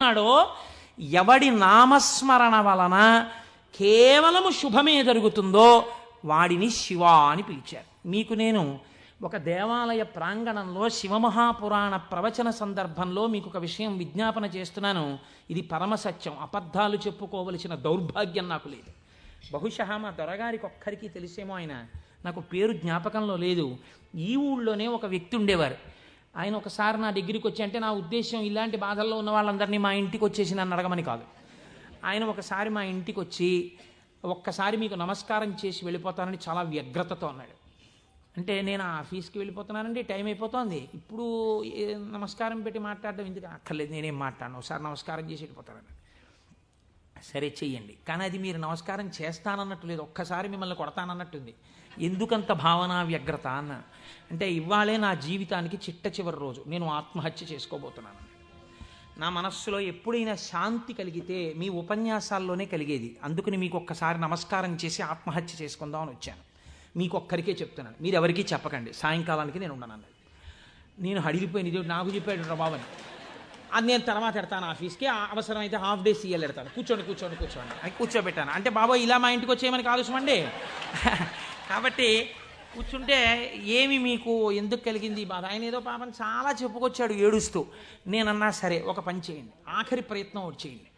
ఉన్నాడో ఎవడి నామస్మరణ వలన కేవలము శుభమే జరుగుతుందో వాడిని శివ అని పిలిచారు. మీకు నేను ఒక దేవాలయ ప్రాంగణంలో శివమహాపురాణ ప్రవచన సందర్భంలో మీకు ఒక విషయం విజ్ఞాపన చేస్తున్నాను. ఇది పరమసత్యం, అబద్ధాలు చెప్పుకోవలసిన దౌర్భాగ్యం నాకు లేదు. బహుశా మా దొరగారికి ఒక్కరికి తెలిసేమో, ఆయన నాకు పేరు జ్ఞాపకంలో లేదు. ఈ ఊళ్ళోనే ఒక వ్యక్తి ఉండేవారు. ఆయన ఒకసారి నా దగ్గరికి వచ్చి, అంటే నా ఉద్దేశం ఇలాంటి బాధల్లో ఉన్న వాళ్ళందరినీ మా ఇంటికి వచ్చేసి నన్ను అడగమని కాదు. ఆయన ఒకసారి మా ఇంటికి వచ్చి ఒక్కసారి మీకు నమస్కారం చేసి వెళ్ళిపోతానని చాలా వ్యగ్రతతో అన్నాడు. అంటే నేను ఆఫీస్కి వెళ్ళిపోతున్నానండి, టైం అయిపోతుంది, ఇప్పుడు నమస్కారం పెట్టి మాట్లాడడం ఎందుకు, అక్కర్లేదు నేనేం మాట్లాడను, ఒకసారి నమస్కారం చేసి వెళ్ళిపోతానని. సరే చెయ్యండి, కానీ అది మీరు నమస్కారం చేస్తానన్నట్టు లేదు, ఒక్కసారి మిమ్మల్ని కొడతానన్నట్టుంది. ఎందుకంత భావన వ్యగ్రత అన్న అంటే, ఇవాళే నా జీవితానికి చిట్ట చివరి రోజు, నేను ఆత్మహత్య చేసుకోబోతున్నాను. నా మనస్సులో ఎప్పుడైనా శాంతి కలిగితే మీ ఉపన్యాసాల్లోనే కలిగేది. అందుకని మీకు ఒక్కసారి నమస్కారం చేసి ఆత్మహత్య చేసుకుందామని వచ్చాను. మీకు ఒక్కరికే చెప్తున్నాను, మీరు ఎవరికీ చెప్పకండి, సాయంకాలానికి నేను ఉండను అన్నది. నేను హడిలిపోయిన ఇది నాకు చెప్పాడు బాబని. అది నేను తర్వాత ఎడతాను ఆఫీస్కి, అవసరమైతే హాఫ్ డే సీఎల్ ఎడతాను, కూర్చోండి అని కూర్చోబెట్టాను. అంటే బాబోయ్ ఇలా మా ఇంటికి వచ్చేయమని కాలుష్యమండి. కాబట్టి కూర్చుంటే ఏమి మీకు ఎందుకు కలిగింది బాధ, ఆయన ఏదో పాపం చాలా చెప్పుకొచ్చాడు ఏడుస్తూ. నేనన్నా సరే ఒక పని చేయండి, ఆఖరి ప్రయత్నం చేయండి,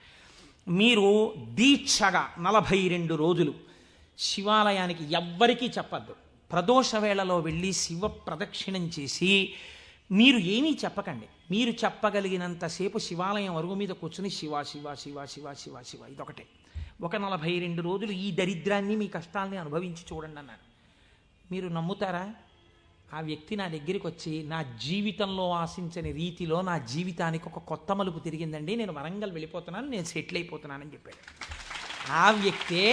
మీరు దీక్షగా 42 రోజులు శివాలయానికి ఎవ్వరికీ చెప్పద్దు, ప్రదోష వేళలో వెళ్ళి శివ ప్రదక్షిణం చేసి మీరు ఏమీ చెప్పకండి, మీరు చెప్పగలిగినంతసేపు శివాలయం అరుగు మీద కూర్చుని శివ శివ శివ శివ శివ శివ ఇదొకటే. ఒక 42 రోజులు ఈ దరిద్రాన్ని మీ కష్టాలని అనుభవించి చూడండి అన్నాను. మీరు నమ్ముతారా? ఆ వ్యక్తి నా దగ్గరికి వచ్చి నా జీవితంలో ఆశించని రీతిలో నా జీవితానికి ఒక కొత్త మలుపు తిరిగిందండి, నేను వరంగల్ వెళ్ళిపోతున్నాను, నేను సెటిల్ అయిపోతున్నానని చెప్పాడు. ఆ వ్యక్తే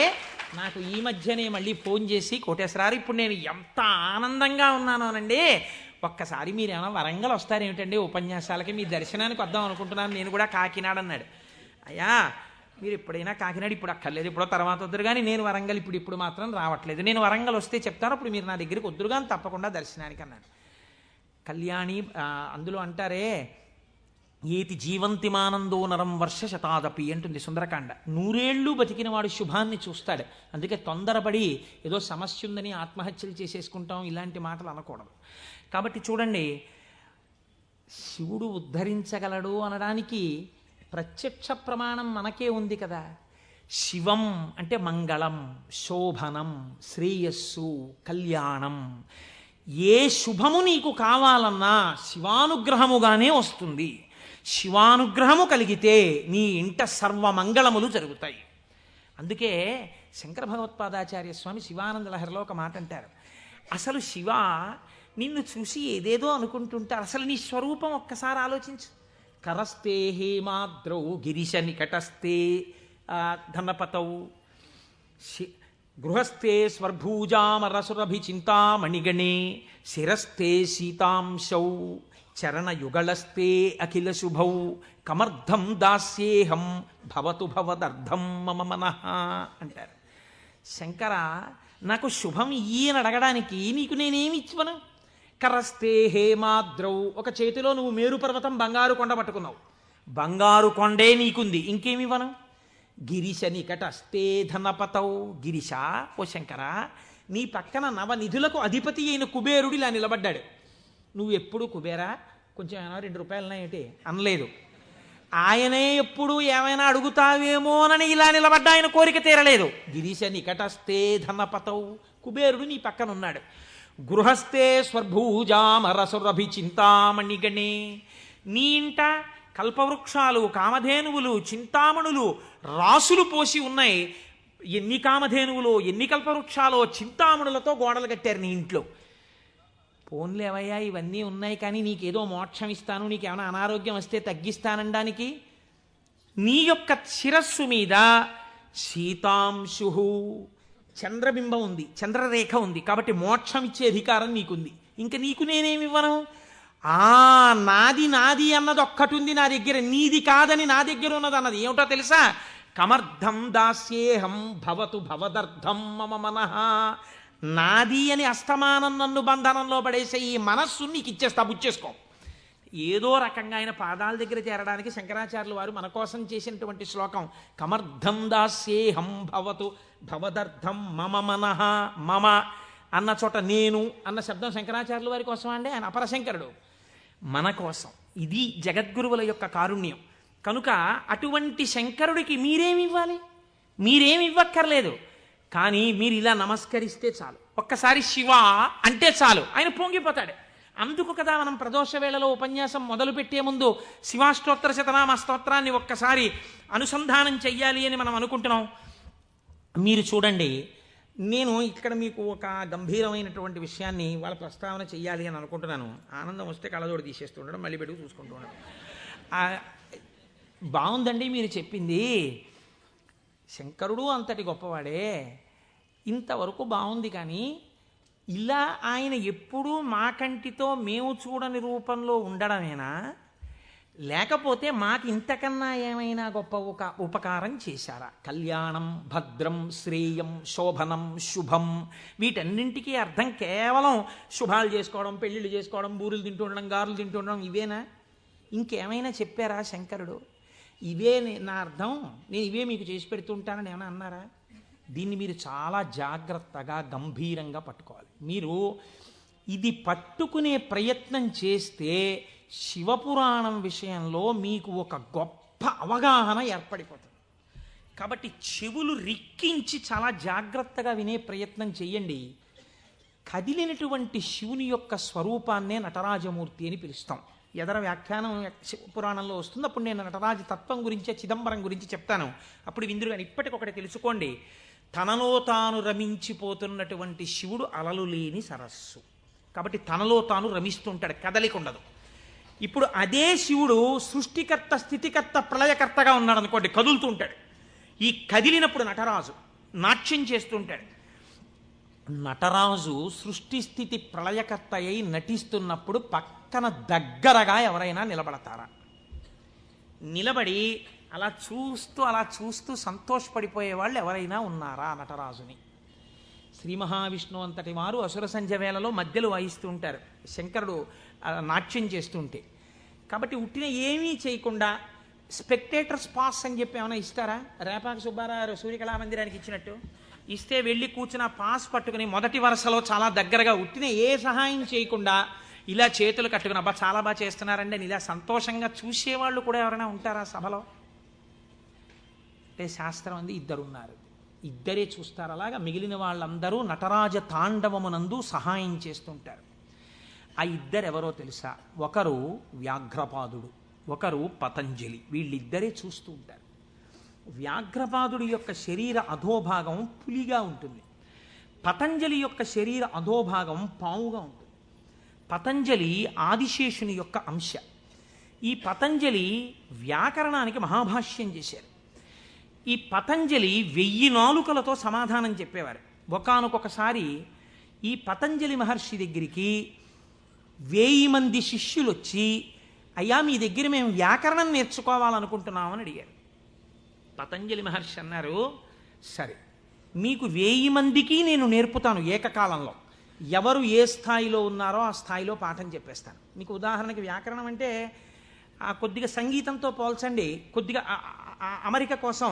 నాకు ఈ మధ్యనే మళ్ళీ ఫోన్ చేసి, కోటేశ్వరారు ఇప్పుడు నేను ఎంత ఆనందంగా ఉన్నానోనండి, ఒక్కసారి మీరు ఏమైనా వరంగల్ వస్తారేమిటండి ఉపన్యాసాలకి, మీ దర్శనానికి వద్దాం అనుకుంటున్నాను, నేను కూడా కాకినాడ అన్నాడు. అయ్యా మీరు ఎప్పుడైనా కాకినాడ ఇప్పుడు అక్కర్లేదు, ఎప్పుడో తర్వాత వద్దురు కానీ, నేను వరంగల్ ఇప్పుడు మాత్రం రావట్లేదు, నేను వరంగల్ వస్తే చెప్తాను, అప్పుడు మీరు నా దగ్గరికి వద్దురు కానీ తప్పకుండా దర్శనానికి అన్నాడు. కళ్యాణి అందులో అంటారే, ఏతి జీవంతిమానందో నరం వర్ష శతాదపి అంటుంది సుందరకాండ. 100 ఏళ్ళు బతికిన వాడు శుభాన్ని చూస్తాడు. అందుకే తొందరపడి ఏదో సమస్య ఉందని ఆత్మహత్యలు చేసేసుకుంటాం ఇలాంటి మాటలు అనకూడదు. కాబట్టి చూడండి, శివుడు ఉద్ధరించగలడు అనడానికి ప్రత్యక్ష ప్రమాణం మనకే ఉంది కదా. శివం అంటే మంగళం, శోభనం, శ్రేయస్సు, కళ్యాణం. ఏ శుభము నీకు కావాలన్నా శివానుగ్రహముగానే వస్తుంది. శివానుగ్రహము కలిగితే నీ ఇంట సర్వమంగళములు జరుగుతాయి. అందుకే శంకర భగవత్పాదాచార్య స్వామి శివానంద లహరిలో ఒక మాట అంటారు, అసలు శివ నిన్ను చూసి ఏదేదో అనుకుంటుంటే అసలు నీ స్వరూపం ఒక్కసారి ఆలోచించు. కరస్తే హేమాద్రౌ గిరిశ నికటస్తే ధనపతౌ గృహస్థే స్వర్భూజామరసురభి చింతామణిగణే శిరస్థే సీతాంశౌ చరణయుగళస్తే అఖిల శుభౌ కమర్థం దాస్యేహం భవతు భవదర్థం మమ మనః అంటారు. శంకర నాకు శుభం ఈయన అడగడానికి నీకు నేనేమి ఇచ్చివను? కరస్తే హేమాద్రౌ, ఒక చేతిలో నువ్వు మేరు పర్వతం బంగారు కొండ పట్టుకున్నావు, బంగారు కొండే నీకుంది, ఇంకేమివ్వను? గిరిశ నికటస్తే ధనపతౌ, గిరిశ ఓ శంకర నీ పక్కన నవనిధులకు అధిపతి అయిన కుబేరుడు ఇలా నిలబడ్డాడు, నువ్వు ఎప్పుడు కుబేరా కొంచెం ఏమైనా 2 రూపాయలన్నా ఏంటి అనలేదు. ఆయనే ఎప్పుడు ఏమైనా అడుగుతావేమోనని ఇలా నిలబడ్డా, ఆయన కోరిక తీరలేదు. గిరిశ నికటస్తే ధనపతౌ, కుబేరుడు నీ పక్కన ఉన్నాడు. గృహస్థే స్వర్భూజామరసురభి చింతామణిగణే, నీ ఇంట కల్పవృక్షాలు, కామధేనువులు, చింతామణులు రాసులు పోసి ఉన్నాయి. ఎన్ని కామధేనువులు, ఎన్ని కల్పవృక్షాలో, చింతామణులతో గోడలు కట్టారు నీ ఇంట్లో. పోన్లేవయ్యా ఇవన్నీ ఉన్నాయి, కానీ నీకేదో మోక్షం ఇస్తాను, నీకేమైనా అనారోగ్యం వస్తే తగ్గిస్తానడానికి నీ యొక్క శిరస్సు మీద సీతాంశు చంద్రబింబం ఉంది, చంద్రరేఖ ఉంది, కాబట్టి మోక్షం ఇచ్చే అధికారం నీకుంది. ఇంకా నీకు నేనేమివ్వను? నాది నాది అన్నది ఒక్కటి ఉంది నా దగ్గర, నీది కాదని నా దగ్గర ఉన్నది అన్నది ఏమిటో తెలుసా? కమర్థం దాస్యేహం భవతు భవదర్థం మమ మనః. నాది అని అస్తమానం నన్ను బంధనంలో పడేసే ఈ మనస్సు నీకు ఇచ్చేస్తా, బుచ్చేసుకో. ఏదో రకంగా ఆయన పాదాల దగ్గర చేరడానికి శంకరాచార్యులు వారు మన కోసం చేసినటువంటి శ్లోకం కమర్థం దాస్యేహం భవతు భవదర్థం మమ మనః మమ అన్న చోట నేను అన్న శబ్దం శంకరాచార్యుల వారి కోసం అండి. ఆయన అపరశంకరుడు, మన కోసం. ఇది జగద్గురువుల యొక్క కారుణ్యం. కనుక అటువంటి శంకరుడికి మీరేమి ఇవ్వాలి? మీరేమి ఇవ్వక్కర్లేదు. కానీ మీరు ఇలా నమస్కరిస్తే చాలు, ఒక్కసారి శివ అంటే చాలు, ఆయన పొంగిపోతాడు. అందుకు కదా మనం ప్రదోష వేళలో ఉపన్యాసం మొదలుపెట్టే ముందు శివాష్టోత్తర శతనామ స్తోత్రాన్ని ఒక్కసారి అనుసంధానం చెయ్యాలి అని మనం అనుకుంటున్నాం. మీరు చూడండి, నేను ఇక్కడ మీకు ఒక గంభీరమైనటువంటి విషయాన్ని వాళ్ళ ప్రస్తావన చెయ్యాలి అని అనుకుంటున్నాను. ఆనందం వస్తే కళ్ళజోడు తీసేస్తూ ఉండడం, మళ్ళీ పెట్టుకు చూసుకుంటూ ఉండడం. బాగుందండి మీరు చెప్పింది, శంకరుడు అంతటి గొప్పవాడే, ఇంతవరకు బాగుంది. కానీ ఇలా ఆయన ఎప్పుడూ మా కంటితో మేము చూడని రూపంలో ఉండడమేనా, లేకపోతే మాకు ఇంతకన్నా ఏమైనా గొప్ప ఉపకారం చేశారా? కళ్యాణం, భద్రం, శ్రేయం, శోభనం, శుభం, వీటన్నింటికీ అర్థం కేవలం శుభాలు చేసుకోవడం, పెళ్ళిళ్ళు చేసుకోవడం, బూరెలు తింటూ ఉండడం, గారులు తింటూ ఉండడం, ఇవేనా? ఇంకేమైనా చెప్పారా శంకరుడు? ఇవే నా అర్థం, నేను ఇవే మీకు చేసి పెడుతుంటానని ఏమైనా అన్నారా? దీన్ని మీరు చాలా జాగ్రత్తగా గంభీరంగా పట్టుకోవాలి. మీరు ఇది పట్టుకునే ప్రయత్నం చేస్తే శివపురాణం విషయంలో మీకు ఒక గొప్ప అవగాహన ఏర్పడిపోతుంది. కాబట్టి చెవులు రిక్కించి చాలా జాగ్రత్తగా వినే ప్రయత్నం చేయండి. కదిలినటువంటి శివుని యొక్క స్వరూపాన్నే నటరాజమూర్తి అని పిలుస్తాం. ఎదర వ్యాఖ్యానం పురాణంలో వస్తుంది, అప్పుడు నేను నటరాజ తత్వం గురించి, చిదంబరం గురించి చెప్తాను. అప్పుడు విందురు. కానీ ఇప్పటికొకటి తెలుసుకోండి, తనలో తాను రమించిపోతున్నటువంటి శివుడు అలలు లేని సరస్సు. కాబట్టి తనలో తాను రమిస్తుంటాడు, కదలిక ఉండదు. ఇప్పుడు అదే శివుడు సృష్టికర్త, స్థితికర్త, ప్రళయకర్తగా ఉన్నాడు అనుకోండి, కదులుతూ ఉంటాడు. ఈ కదిలినప్పుడు నటరాజు నాట్యం చేస్తుంటాడు. నటరాజు సృష్టి స్థితి ప్రళయకర్త అయి నటిస్తున్నప్పుడు పక్కన దగ్గరగా ఎవరైనా నిలబడతారా? నిలబడి అలా చూస్తూ సంతోషపడిపోయే వాళ్ళు ఎవరైనా ఉన్నారా నటరాజుని? శ్రీ మహావిష్ణువు అంతటి వారు అసుర సంధ్య వేళలో మధ్యలో వాయిస్తూ ఉంటారు, శంకరుడు నాట్యం చేస్తుంటే. కాబట్టి ఉట్టిన ఏమీ చేయకుండా స్పెక్టేటర్స్ పాస్ అని చెప్పి ఏమైనా ఇస్తారా? రేపాక సుబ్బారావు సూర్యకళామందిరానికి ఇచ్చినట్టు ఇస్తే వెళ్ళి కూర్చున్న పాస్ పట్టుకుని మొదటి వరుసలో చాలా దగ్గరగా ఉట్టిన ఏ సహాయం చేయకుండా ఇలా చేతులు కట్టుకుని అబ్బా చాలా బాగా చేస్తున్నారండి అని ఇలా సంతోషంగా చూసేవాళ్ళు కూడా ఎవరైనా ఉంటారా సభలో? అంటే శాస్త్రం అంది ఇద్దరున్నారు, ఇద్దరే చూస్తారు. అలాగా మిగిలిన వాళ్ళందరూ నటరాజ తాండవమునందు సహాయం చేస్తుంటారు. ఆ ఇద్దరెవరో తెలుసా? ఒకరు వ్యాఘ్రపాదుడు, ఒకరు పతంజలి. వీళ్ళిద్దరే చూస్తూ ఉంటారు. వ్యాఘ్రపాదుడి యొక్క శరీర అధోభాగం పులిగా ఉంటుంది, పతంజలి యొక్క శరీర అధోభాగం పావుగా ఉంటుంది. పతంజలి ఆదిశేషుని యొక్క అంశ. ఈ పతంజలి వ్యాకరణానికి మహాభాష్యం చేశారు. ఈ పతంజలి 1000 నాలుకలతో సమాధానం చెప్పేవారు. ఒకానొకసారి ఈ పతంజలి మహర్షి దగ్గరికి 1000 మంది శిష్యులు వచ్చి, అయ్యా మీ దగ్గర మేము వ్యాకరణం నేర్చుకోవాలనుకుంటున్నామని అడిగారు. పతంజలి మహర్షి అన్నారు, సరే మీకు 1000 మందికి నేను నేర్పుతాను ఏకకాలంలో. ఎవరు ఏ స్థాయిలో ఉన్నారో ఆ స్థాయిలో పాఠం చెప్పేస్తాను. మీకు ఉదాహరణకి వ్యాకరణం అంటే కొద్దిగా సంగీతంతో పోల్చండి. కొద్దిగా అమరిక కోసం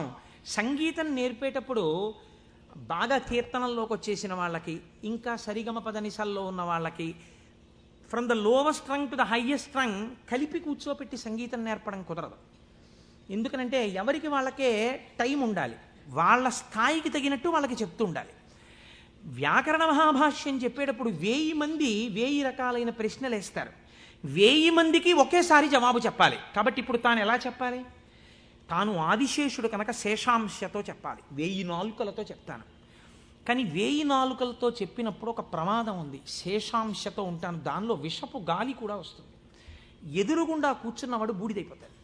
సంగీతం నేర్పేటప్పుడు బాగా కీర్తనల్లోకి వచ్చేసిన వాళ్ళకి, ఇంకా సరిగమ పదనిసల్లో ఉన్న వాళ్ళకి, from the lowest string to the highest string కలిపి కూర్చోపెట్టి సంగీతం నేర్పడం కుదరదు. ఎందుకనంటే ఎవరికి వాళ్ళకే టైం ఉండాలి, వాళ్ళ స్థాయికి తగినట్టు వాళ్ళకి చెప్తూ ఉండాలి. వ్యాకరణ మహాభాష్యం చెప్పేటప్పుడు 1000 మంది 1000 రకాలైన ప్రశ్నలు వేస్తారు. 1000 మందికి ఒకేసారి జవాబు చెప్పాలి. కాబట్టి ఇప్పుడు తాను ఎలా చెప్పాలి? తాను ఆదిశేషుడు కనుక శేషాంశతో చెప్పాలి, 1000 నాలుకలతో చెప్తాను. కానీ 1000 నాలుకలతో చెప్పినప్పుడు ఒక ప్రమాదం ఉంది. శేషాంశతో ఉంటాను, దానిలో విషపు గాలి కూడా వస్తుంది. ఎదురుగుండా కూర్చున్నవాడు బూడిదైపోతాడు.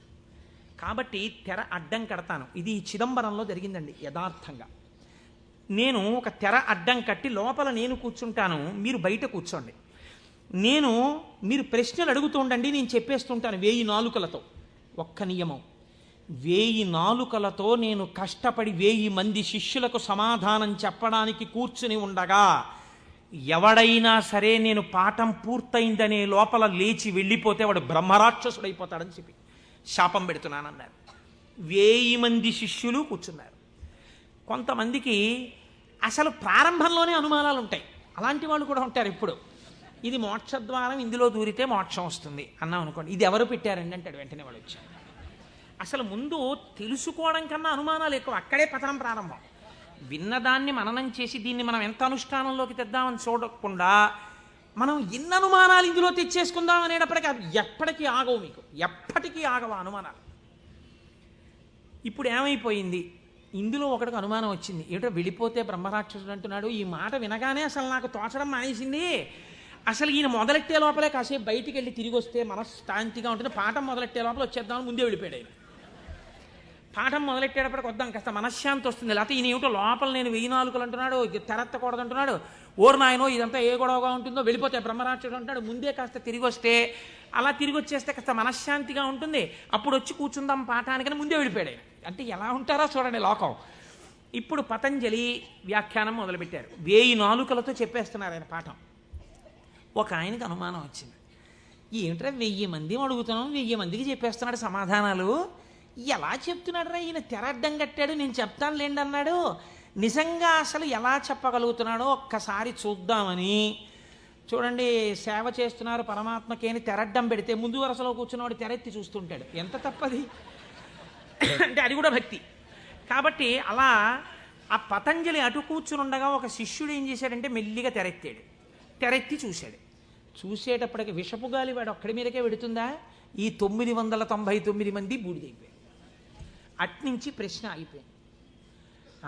కాబట్టి తెర అడ్డం కడతాను. ఇది చిదంబరంలో జరిగిందండి యథార్థంగా. నేను ఒక తెర అడ్డం కట్టి లోపల నేను కూర్చుంటాను, మీరు బయట కూర్చోండి. మీరు ప్రశ్నలు అడుగుతూ ఉండండి, నేను చెప్పేస్తుంటాను 1000 నాలుకలతో. ఒక్క నియమం, 1000 నాలుకలతో నేను కష్టపడి 1000 మంది శిష్యులకు సమాధానం చెప్పడానికి కూర్చుని ఉండగా ఎవడైనా సరే నేను పాఠం పూర్తయిందనే లోపల లేచి వెళ్ళిపోతే వాడు బ్రహ్మరాక్షసుడైపోతాడని చెప్పి శాపం పెడుతున్నానన్నారు. 1000 మంది శిష్యులు కూర్చున్నారు. కొంతమందికి అసలు ప్రారంభంలోనే అనుమానాలు ఉంటాయి. అలాంటి వాళ్ళు కూడా ఉంటారు. ఇప్పుడు ఇది మోక్షద్వారం, ఇందులో దూరితే మోక్షం వస్తుంది అన్నాం అనుకోండి, ఇది ఎవరు పెట్టారండి అంటాడు. వెంటనే వాడు వచ్చాడు. అసలు ముందు తెలుసుకోవడం కన్నా అనుమానాలు ఎక్కువ. అక్కడే పతనం ప్రారంభం. విన్నదాన్ని మననం చేసి దీన్ని మనం ఎంత అనుష్ఠానంలోకి తెద్దామని చూడకుండా మనం ఎన్ని అనుమానాలు ఇందులో తెచ్చేసుకుందాం అనేటప్పటికీ అవి ఎప్పటికీ ఆగవు. మీకు ఎప్పటికీ ఆగవు అనుమానాలు. ఇప్పుడు ఏమైపోయింది, ఇందులో ఒకటికి అనుమానం వచ్చింది. ఏమిటో వెళ్ళిపోతే బ్రహ్మరాక్షసుడు అంటున్నాడు. ఈ మాట వినగానే అసలు నాకు తోచడం మానేసింది. అసలు ఈయన మొదలెట్టే లోపలే కాసేపు బయటికి వెళ్ళి తిరిగి వస్తే మనశ్శాంతిగా ఉంటుంది. పాఠం మొదలెట్టే లోపల వచ్చేద్దామని ముందే వెళ్ళిపోయాడు ఆయన. పాఠం మొదలెట్టేటప్పటికి వద్దాం, కాస్త మనశ్శాంతి వస్తుంది. లేకపోతే ఈయన ఏమిటో లోపల నేను 1000 నాలుకలు అంటున్నాడు, తెరత్తకూడదు అంటున్నాడు. ఓరు నాయనో ఇదంతా ఏ గొడవగా ఉంటుందో, వెళ్ళిపోతే బ్రహ్మరాక్షసుడు అంటాడు. ముందే కాస్త తిరిగి వస్తే, అలా తిరిగి వచ్చేస్తే కాస్త మనశ్శాంతిగా ఉంటుంది. అప్పుడు వచ్చి కూర్చుందాం పాఠానికని ముందే వెళ్ళిపోయాడు ఆయన. అంటే ఎలా ఉంటారో చూడండి లోకం. ఇప్పుడు పతంజలి వ్యాఖ్యానం మొదలుపెట్టారు. 1000 నాలుకలతో చెప్పేస్తున్నారు ఆయన పాఠం. ఒక ఆయనకి అనుమానం వచ్చింది. ఏమిట్రా 1000 మంది అడుగుతున్నాం, 1000 మందికి చెప్పేస్తున్నాడు సమాధానాలు, ఎలా చెప్తున్నాడు రా ఈయన? తెరడ్డం కట్టాడు, నేను చెప్తాను లేండి అన్నాడు. నిజంగా అసలు ఎలా చెప్పగలుగుతున్నాడో ఒక్కసారి చూద్దామని. చూడండి, సేవ చేస్తున్నారు పరమాత్మకి అని తెరడ్డం పెడితే ముందు వరుసలో కూర్చున్నవాడు తెరెత్తి చూస్తుంటాడు. ఎంత తప్పది అంటే అది కూడా భక్తి. కాబట్టి అలా ఆ పతంజలి అటు కూర్చుని ఉండగా ఒక శిష్యుడు ఏం చేశాడంటే మెల్లిగా తెరెత్తాడు. తెరెత్తి చూశాడు. చూసేటప్పటికి విషపు గాలి వాడు ఒక్కడి మీదకే పెడుతుందా? ఈ 999 మంది బూడిదైపోయారు. అట్నుంచి ప్రశ్న ఆగిపోయింది.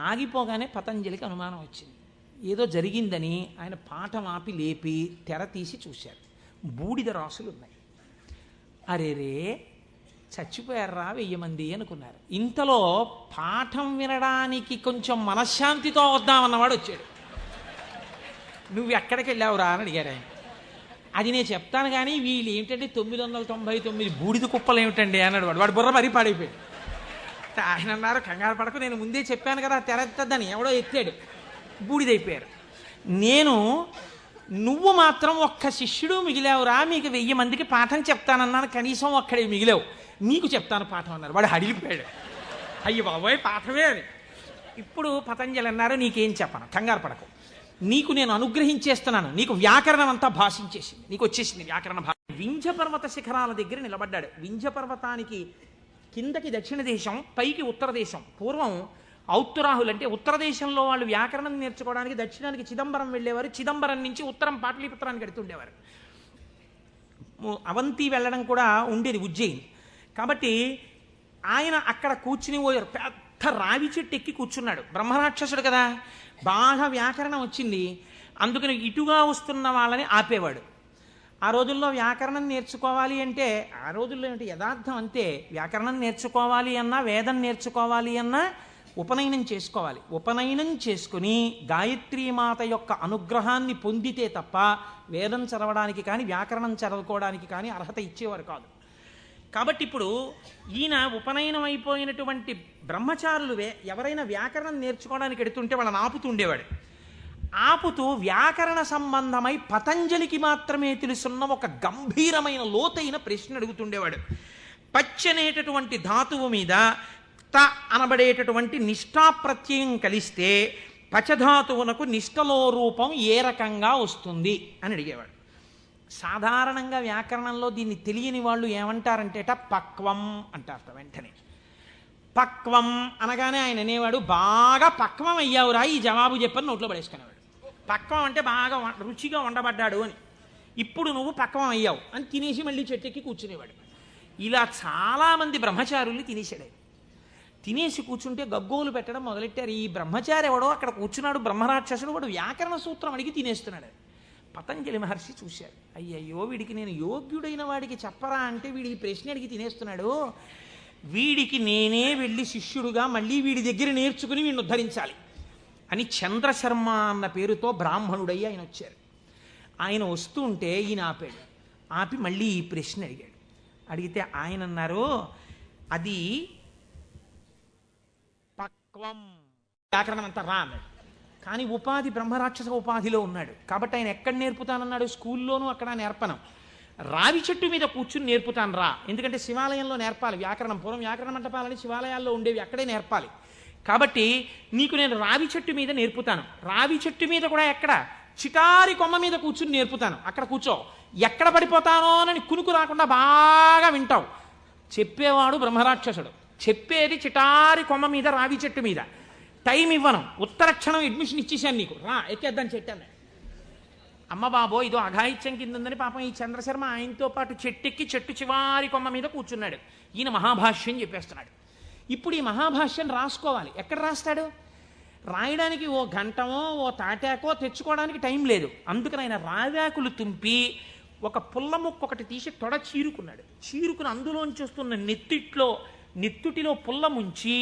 ఆగిపోగానే పతంజలికి అనుమానం వచ్చింది. ఏదో జరిగిందని ఆయన పాఠం ఆపి లేపి తెర తీసి చూశారు. బూడిద రాసులు ఉన్నాయి. అరేరే చచ్చిపోయారా 1000 మంది అనుకున్నారు. ఇంతలో పాఠం వినడానికి కొంచెం మనశ్శాంతితో వద్దామన్నవాడు వచ్చాడు. నువ్వు ఎక్కడికి వెళ్ళావురా అని అడిగారు ఆయన. అది నేను చెప్తాను కానీ వీళ్ళు ఏమిటంటే 999 బూడిద కుప్పలు ఏమిటండి అన్నాడు వాడు. వాడు బుర్ర మరీ పాడైపోయాడు. ఆయన అన్నారు, కంగారు పడకు, నేను ముందే చెప్పాను కదా తెరెత్తద్దని. ఎవడో ఎత్తాడు, బూడిదైపోయారు. నువ్వు మాత్రం ఒక్క శిష్యుడు మిగిలావురా, మీకు 1000 మందికి పాఠం చెప్తానన్నాను, కనీసం ఒక్కడే మిగిలావు, నీకు చెప్తాను పాఠం అన్నారు. వాడు హడిలిపోయాడు. అయ్యి బాబోయ్ పాఠమే అని. ఇప్పుడు పతంజలి అన్నారు, నీకేం చెప్పను, కంగారు పడకు, నీకు నేను అనుగ్రహించేస్తున్నాను. నీకు వ్యాకరణం అంతా భాషించేసింది, నీకు వచ్చేసింది వ్యాకరణ భాష. వింధ్య పర్వత శిఖరాల దగ్గర నిలబడ్డాడు. వింధ్య పర్వతానికి కిందకి దక్షిణ దేశం, పైకి ఉత్తర దేశం. పూర్వం ఔత్తరాహులు అంటే ఉత్తర దేశంలో వాళ్ళు వ్యాకరణం నేర్చుకోవడానికి దక్షిణానికి చిదంబరం వెళ్ళేవారు. చిదంబరం నుంచి ఉత్తరం పాటలీపుత్రానికి వెడుతుండేవారు. అవంతి వెళ్ళడం కూడా ఉండేది ఉజ్జయిని. కాబట్టి ఆయన అక్కడ కూర్చుని పోయారు. పెద్ద రావి చెట్టు ఎక్కి కూర్చున్నాడు. బ్రహ్మరాక్షసుడు కదా, బాగా వ్యాకరణం వచ్చింది. అందుకని ఇటుగా వస్తున్న వాళ్ళని ఆపేవాడు. ఆ రోజుల్లో వ్యాకరణం నేర్చుకోవాలి అంటే, ఆ రోజుల్లో ఏంటి యథార్థం అంతే, వ్యాకరణం నేర్చుకోవాలి అన్నా, వేదం నేర్చుకోవాలి అన్నా ఉపనయనం చేసుకోవాలి. ఉపనయనం చేసుకుని గాయత్రీమాత యొక్క అనుగ్రహాన్ని పొందితే తప్ప వేదం చదవడానికి కానీ వ్యాకరణం చదువుకోవడానికి కానీ అర్హత ఇచ్చేవారు కాదు. కాబట్టి ఇప్పుడు ఈయన ఉపనయనం అయిపోయినటువంటి బ్రహ్మచారులు ఎవరైనా వ్యాకరణం నేర్చుకోవడానికి ఎడుతుంటే వాళ్ళని ఆపుతుండేవాడు. ఆపుతూ వ్యాకరణ సంబంధమై పతంజలికి మాత్రమే తెలుసున్న ఒక గంభీరమైన లోతైన ప్రశ్న అడుగుతుండేవాడు. పచ్చనేటటువంటి ధాతువు మీద త అనబడేటటువంటి నిష్ఠాప్రత్యయం కలిస్తే పచధాతువునకు నిష్ఠలో రూపం ఏ రకంగా వస్తుంది అని అడిగేవాడు. సాధారణంగా వ్యాకరణంలో దీన్ని తెలియని వాళ్ళు ఏమంటారంటేట పక్వం అంటారట. వెంటనే పక్వం అనగానే ఆయన అనేవాడు, బాగా పక్వం అయ్యావురా ఈ జవాబు చెప్పని నోట్లో పడేసుకునేవాడు. పక్వం అంటే బాగా రుచిగా వండబడ్డాడు అని. ఇప్పుడు నువ్వు పక్వం అయ్యావు అని తినేసి మళ్ళీ చెట్టెక్కి కూర్చునేవాడు. ఇలా చాలామంది బ్రహ్మచారుల్ని తినేసాడు. తినేసి కూర్చుంటే గగ్గోలు పెట్టడం మొదలెట్టారు. ఈ బ్రహ్మచారి ఎవడో అక్కడ కూర్చున్నాడు, బ్రహ్మరాక్షసుడు, వాడు వ్యాకరణ సూత్రం అడిగి తినేస్తున్నాడు. పతంజలి మహర్షి చూశారు. అయ్యయ్యో వీడికి నేను యోగ్యుడైన వాడికి చెప్పరా అంటే వీడి ప్రశ్న అడిగి తినేస్తున్నాడు. వీడికి నేనే వెళ్ళి శిష్యుడుగా మళ్ళీ వీడి దగ్గర నేర్చుకుని వీడిని ఉద్ధరించాలి అని చంద్రశర్మ అన్న పేరుతో బ్రాహ్మణుడయ్యి ఆయన వచ్చారు. ఆయన వస్తూ ఉంటే ఈయన ఆపాడు. ఆపి మళ్ళీ ఈ ప్రశ్న అడిగాడు. అడిగితే ఆయన అన్నారు, అది పక్వం వ్యాకరణం అంతా రా అన్నాడు. కానీ ఉపాధి బ్రహ్మరాక్షస ఉపాధిలో ఉన్నాడు కాబట్టి ఆయన ఎక్కడ నేర్పుతానన్నాడు? స్కూల్లోనూ అక్కడ నేర్పను. రావి చెట్టు మీద కూర్చుని నేర్పుతాను రా, ఎందుకంటే శివాలయంలో నేర్పాలి వ్యాకరణం. పూర్వం వ్యాకరణ మంటపాలని శివాలయాల్లో ఉండేవి, అక్కడే నేర్పాలి. కాబట్టి నీకు నేను రావి చెట్టు మీద నేర్పుతాను. రావి చెట్టు మీద కూడా ఎక్కడ? చిటారి కొమ్మ మీద కూర్చుని నేర్పుతాను. అక్కడ కూర్చో, ఎక్కడ పడిపోతానో అని కునుకు రాకుండా బాగా వింటావు. చెప్పేవాడు బ్రహ్మరాక్షసుడు, చెప్పేది చిటారి కొమ్మ మీద రావి చెట్టు మీద. టైం ఇవ్వను, ఉత్తర క్షణం అడ్మిషన్ ఇచ్చేసాను నీకు, రా ఎక్కేద్దాని చెట్టాను. అమ్మ బాబో ఇదో అఘాయిత్యం కింద ఉందని పాపం ఈ చంద్రశర్మ ఆయనతో పాటు చెట్టెక్కి చెట్టు చివారి కొమ్మ మీద కూర్చున్నాడు. ఈయన మహాభాష్యం చెప్పేస్తున్నాడు. ఇప్పుడు ఈ మహాభాష్యం రాసుకోవాలి. ఎక్కడ రాస్తాడు? రాయడానికి ఓ గంటమో ఓ తాటాకో తెచ్చుకోవడానికి టైం లేదు. అందుకని ఆయన రావాకులు తుంపి ఒక పుల్ల ముక్క ఒకటి తీసి తొడ చీరుకున్నాడు. చీరుకుని అందులోంచి వస్తున్న నెత్తుటిలో పుల్ల ముంచి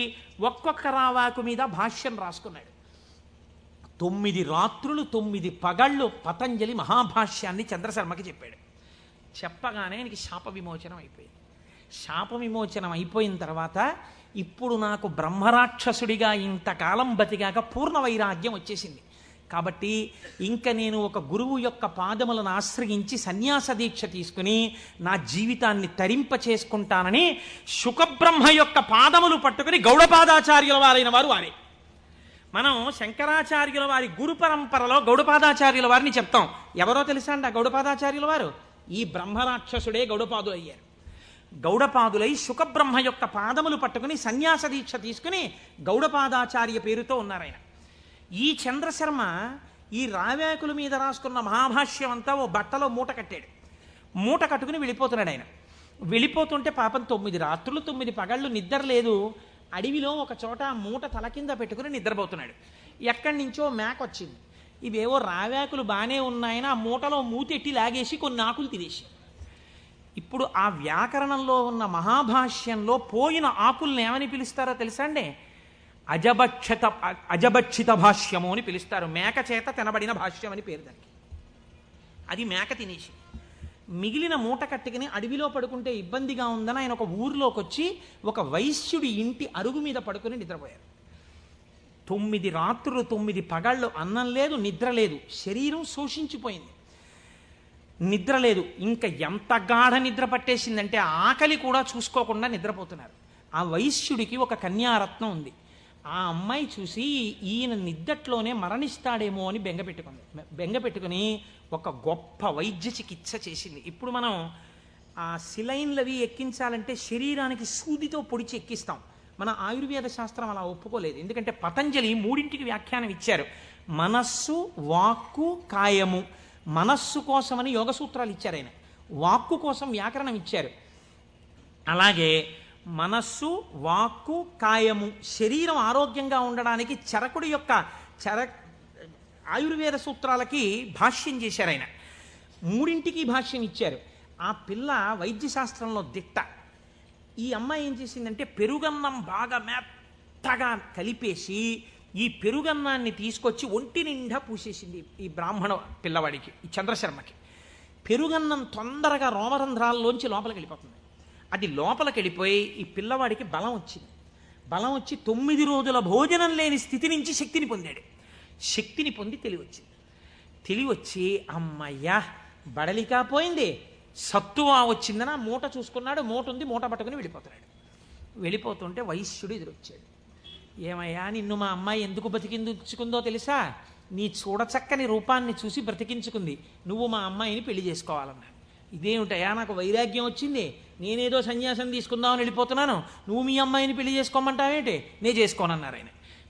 ఒక్కొక్క రావాకు మీద భాష్యం రాసుకున్నాడు. 9 రాత్రులు 9 పగళ్ళు పతంజలి మహాభాష్యాన్ని చంద్రశర్మకి చెప్పాడు. చెప్పగానే ఆయనకి శాప విమోచనం అయిపోయింది. శాప విమోచనం అయిపోయిన తర్వాత ఇప్పుడు నాకు బ్రహ్మరాక్షసుడిగా ఇంతకాలం బతికాక పూర్ణ వైరాగ్యం వచ్చేసింది. కాబట్టి ఇంక నేను ఒక గురువు యొక్క పాదములను ఆశ్రయించి సన్యాస దీక్ష తీసుకుని నా జీవితాన్ని తరింప చేసుకుంటానని శుకబ్రహ్మ యొక్క పాదములు పట్టుకుని గౌడపాదాచార్యుల వారైన వారు వారే. మనం శంకరాచార్యుల వారి గురు పరంపరలో గౌడపాదాచార్యుల వారిని చెప్తాం. ఎవరో తెలుసా అండి ఆ గౌడపాదాచార్యుల వారు? ఈ బ్రహ్మరాక్షసుడే గౌడపాదులు అయ్యారు. గౌడపాదులై శుకబ్రహ్మ యొక్క పాదములు పట్టుకుని సన్యాస దీక్ష తీసుకుని గౌడపాదాచార్య పేరుతో ఉన్నారు ఆయన. ఈ చంద్రశర్మ ఈ రావాకుల మీద రాసుకున్న మహాభాష్యం అంతా ఓ బట్టలో మూట కట్టాడు. మూట కట్టుకుని వెళ్ళిపోతున్నాడు ఆయన. వెళ్ళిపోతుంటే పాపం 9 రాత్రులు 9 పగళ్ళు నిద్ర లేదు. అడవిలో ఒక చోట మూట తల కింద పెట్టుకుని నిద్రపోతున్నాడు. ఎక్కడి నుంచో మేక వచ్చింది. ఇవేవో రావాకులు బాగానే ఉన్నాయని ఆ మూటలో మూతెట్టి లాగేసి కొన్ని ఆకులు తినేసి. ఇప్పుడు ఆ వ్యాకరణంలో ఉన్న మహాభాష్యంలో పోయిన ఆకుల్ని ఏమని పిలుస్తారో తెలుసా అండి? అజభక్షిత భాష్యము అని పిలుస్తారు. మేక చేత తినబడిన భాష్యం అని పేరు దానికి. అది మేక తినేసి మిగిలిన మూట కట్టుకుని అడవిలో పడుకుంటే ఇబ్బందిగా ఉందని ఆయన ఒక ఊరిలోకి వచ్చి ఒక వైశ్యుడి ఇంటి అరుగు మీద పడుకుని నిద్రపోయారు. 9 రాత్రులు 9 పగళ్ళు అన్నం లేదు, నిద్ర లేదు. శరీరం శోషించిపోయింది, నిద్ర లేదు. ఇంకా ఎంత గాఢ నిద్ర పట్టేసిందంటే ఆకలి కూడా చూసుకోకుండా నిద్రపోతున్నారు. ఆ వైశ్యుడికి ఒక కన్యారత్నం ఉంది. ఆ అమ్మాయి చూసి ఈయన నిద్దట్లోనే మరణిస్తాడేమో అని బెంగపెట్టుకుని ఒక గొప్ప వైద్య చికిత్స చేసింది. ఇప్పుడు మనం ఆ సిలైన్లవి ఎక్కించాలంటే శరీరానికి సూదితో పొడిచి ఎక్కిస్తాం. మన ఆయుర్వేద శాస్త్రం అలా ఒప్పుకోలేదు. ఎందుకంటే పతంజలి 3ంటికి వ్యాఖ్యానం ఇచ్చారు. మనస్సు, వాక్కు, కాయము. మనస్సు కోసమని యోగ సూత్రాలు ఇచ్చారు ఆయన, వాక్కు కోసం వ్యాకరణం ఇచ్చారు. అలాగే మనస్సు, వాక్కు, కాయము, శరీరం ఆరోగ్యంగా ఉండడానికి చరకుడి యొక్క ఆయుర్వేద సూత్రాలకి భాష్యం చేశారు ఆయన. 3ంటికి భాష్యం ఇచ్చారు. ఆ పిల్ల వైద్యశాస్త్రంలో దిట్ట. ఈ అమ్మాయి ఏం చేసిందంటే పెరుగన్నం బాగా మెత్తగా కలిపేసి ఈ పెరుగన్నాన్ని తీసుకొచ్చి ఒంటి నిండా పూసేసింది ఈ బ్రాహ్మణ పిల్లవాడికి, ఈ చంద్రశర్మకి. పెరుగన్నం తొందరగా రోమరంధ్రాల్లోంచి లోపలికి వెళ్ళిపోతుంది. అది లోపలికి వెళ్ళిపోయి ఈ పిల్లవాడికి బలం వచ్చింది. బలం వచ్చి 9 రోజుల భోజనం లేని స్థితి నుంచి శక్తిని పొందాడు. శక్తిని పొంది తెలివి వచ్చి అమ్మయ్యా బడలికా పోయింది, సత్తువా వచ్చిందని ఆ మూట చూసుకున్నాడు. మూట ఉంది, మూట పట్టుకుని వెళ్ళిపోతున్నాడు. వెళ్ళిపోతుంటే వైశ్యుడు ఎదురొచ్చాడు. ఏమయ్యా నిన్ను మా అమ్మాయి ఎందుకు బ్రతికించుకుందో తెలుసా? నీ చూడచక్కని రూపాన్ని చూసి బ్రతికించుకుంది. నువ్వు మా అమ్మాయిని పెళ్లి చేసుకోవాలన్నాడు. ఇదేమిటయా నాకు వైరాగ్యం వచ్చింది, నేనేదో సన్యాసం తీసుకుందామని వెళ్ళిపోతున్నాను, నువ్వు మీ అమ్మాయిని పెళ్లి చేసుకోమంటావేంటి? నేను చేసుకోనన్నారు ఆయన.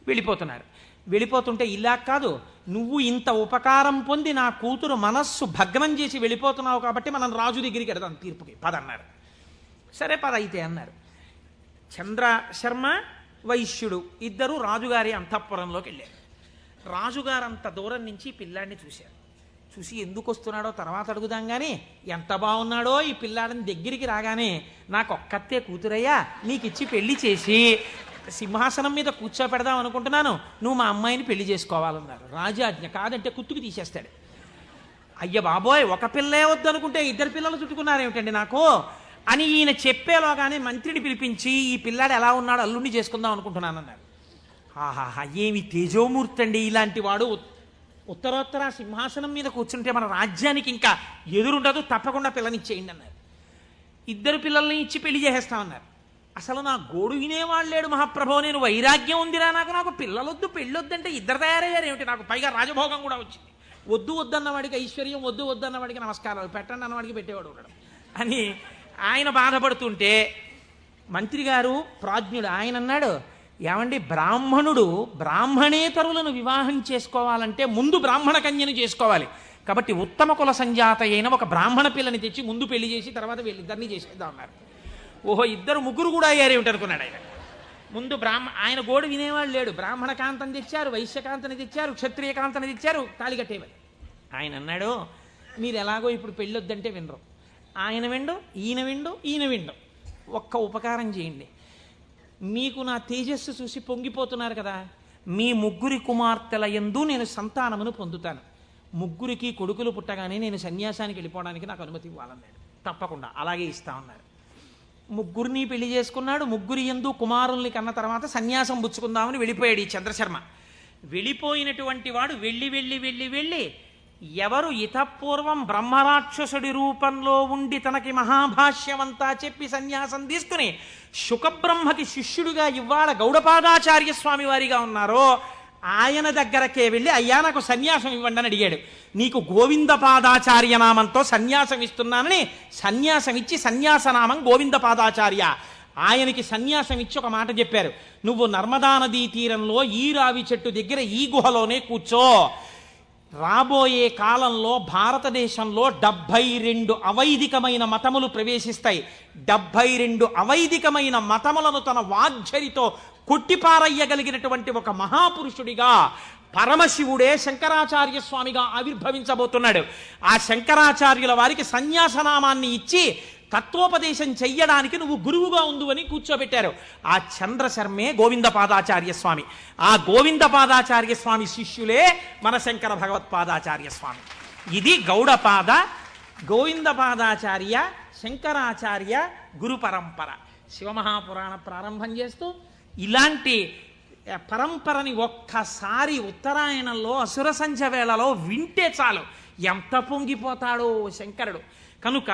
వెళ్ళిపోతున్నారు. వెళ్ళిపోతుంటే ఇలా కాదు, నువ్వు ఇంత ఉపకారం పొంది నా కూతురు మనస్సు భగ్నం చేసి వెళ్ళిపోతున్నావు కాబట్టి మనం రాజు దగ్గరికి వెడదాం తీర్పుకి పదన్నారు. సరే పద అయితే అన్నారు. చంద్రశర్మ వైశ్యుడు ఇద్దరు రాజుగారి అంతఃపురంలోకి వెళ్ళారు. రాజుగారు అంత దూరం నుంచి పిల్లాడిని చూశారు. చూసి ఎందుకు వస్తున్నాడో తర్వాత అడుగుదాం కానీ ఎంత బాగున్నాడో ఈ పిల్లాడిని దగ్గరికి రాగానే నాకు ఒక్కతే కూతురయ్యా, నీకు ఇచ్చి పెళ్లి చేసి సింహాసనం మీద కూర్చోపెడదాం అనుకుంటున్నాను, నువ్వు మా అమ్మాయిని పెళ్లి చేసుకోవాలన్నారు. రాజాజ్ఞ, కాదంటే కుత్తుకు తీసేస్తాడు. అయ్య బాబోయ్, ఒక పిల్లే వద్దనుకుంటే 2 పిల్లలు చుట్టుకున్నారేమిటండి నాకు అని ఈయన చెప్పేలోగానే మంత్రిని పిలిపించి ఈ పిల్లాడు ఎలా ఉన్నాడో అల్లుడిని చేసుకుందాం అనుకుంటున్నానన్నారు. ఆహాహా, ఏమి తేజోమూర్తి అండి ఇలాంటి వాడు. ఉత్తరోత్తర సింహాసనం మీద కూర్చుంటే మన రాజ్యానికి ఇంకా ఎదురుండదు, తప్పకుండా పిల్లనిచ్చేయండి అన్నారు. ఇద్దరు పిల్లల్ని ఇచ్చి పెళ్లి చేసేస్తామన్నారు. అసలు నా గోడు వినేవాళ్ళు లేడు మహాప్రభో, నేను వైరాగ్యం ఉందిరా నాకు పిల్లలొద్దు పెళ్ళొద్దంటే ఇద్దరు తయారయ్యారు ఏమిటి, నాకు పైగా రాజభోగం కూడా వచ్చింది. వద్దు వద్దన్నవాడికి ఐశ్వర్యం, వద్దు వద్దన్నవాడికి నమస్కారాలు, పెట్టండి అన్నవాడికి పెట్టేవాడు ఉండడం అని ఆయన బాధపడుతుంటే మంత్రి గారు ప్రాజ్ఞుడు ఆయన అన్నాడు, ఏమండి బ్రాహ్మణుడు బ్రాహ్మణేతరులను వివాహం చేసుకోవాలంటే ముందు బ్రాహ్మణ కన్యను చేసుకోవాలి. కాబట్టి ఉత్తమ కుల సంజాత అయిన ఒక బ్రాహ్మణ పిల్లని తెచ్చి ముందు పెళ్లి చేసి తర్వాత వీళ్ళిద్దరినీ చేసేద్దాం అన్నారు. ఓహో, ఇద్దరు ముగ్గురు కూడా అయ్యారేమిటనుకున్నాడు ఆయన. ముందు ఆయన గోడు వినేవాళ్ళు లేడు. బ్రాహ్మణ కాంతని తెచ్చారు, వైశ్యకాంతని తెచ్చారు, క్షత్రియ కాంతని తెచ్చారు, తాళి కట్టేవారు. ఆయన అన్నాడు, మీరు ఎలాగో ఇప్పుడు పెళ్ళొద్దంటే వినరు, ఆయన విండు, ఈయన విండు. ఒక్క ఉపకారం చేయండి, మీకు నా తేజస్సు చూసి పొంగిపోతున్నారు కదా, మీ ముగ్గురి కుమార్తెల యందు నేను సంతానమును పొందుతాను. ముగ్గురికి కొడుకులు పుట్టగానే నేను సన్యాసానికి వెళ్ళిపోవడానికి నాకు అనుమతి ఇవ్వాలన్నాడు. తప్పకుండా అలాగే ఇస్తామన్నారు. ముగ్గురిని పెళ్లి చేసుకున్నాడు. ముగ్గురి యందు కుమారుల్ని కన్న తర్వాత సన్యాసం పుచ్చుకుందామని వెళ్ళిపోయాడు ఈ చంద్రశర్మ. వెళ్ళిపోయినటువంటి వాడు వెళ్ళి ఎవరు ఇతపూర్వం బ్రహ్మరాక్షసుడి రూపంలో ఉండి తనకి మహాభాష్యమంతా చెప్పి సన్యాసం తీసుకుని శుకబ్రహ్మకి శిష్యుడిగా ఇవాళ గౌడపాదాచార్య స్వామి వారిగా ఉన్నారో ఆయన దగ్గరకే వెళ్ళి, అయ్యా నాకు సన్యాసం ఇవ్వండి అని అడిగాడు. నీకు గోవిందపాదాచార్య నామంతో సన్యాసం ఇస్తున్నానని సన్యాసం ఇచ్చి సన్యాసనామం గోవిందపాదాచార్య. ఆయనకి సన్యాసం ఇచ్చి ఒక మాట చెప్పారు, నువ్వు నర్మదా నదీ తీరంలో ఈ రావి చెట్టు దగ్గర ఈ గుహలోనే కూర్చో. రాబోయే కాలంలో భారతదేశంలో 72 అవైదికమైన మతములు ప్రవేశిస్తాయి. 72 అవైదికమైన మతములను తన వాగ్ఝరితో కొట్టిపారయ్యగలిగినటువంటి ఒక మహాపురుషుడిగా పరమశివుడే శంకరాచార్య స్వామిగా ఆవిర్భవించబోతున్నాడు. ఆ శంకరాచార్యుల వారికి సన్యాసనామాన్ని ఇచ్చి తత్వోపదేశం చెయ్యడానికి నువ్వు గురువుగా ఉండు అని కూర్చోబెట్టారు. ఆ చంద్రశర్మే గోవిందపాదాచార్య స్వామి. ఆ గోవిందపాదాచార్య స్వామి శిష్యులే మన శంకర భగవత్పాదాచార్య స్వామి. ఇది గౌడపాద, గోవిందపాదాచార్య, శంకరాచార్య గురు పరంపర. శివమహాపురాణ ప్రారంభం చేస్తూ ఇలాంటి పరంపరని ఒక్కసారి ఉత్తరాయణంలో అసుర సంధ్య వేళలో వింటే చాలు ఎంత పొంగిపోతాడో శంకరుడు. కనుక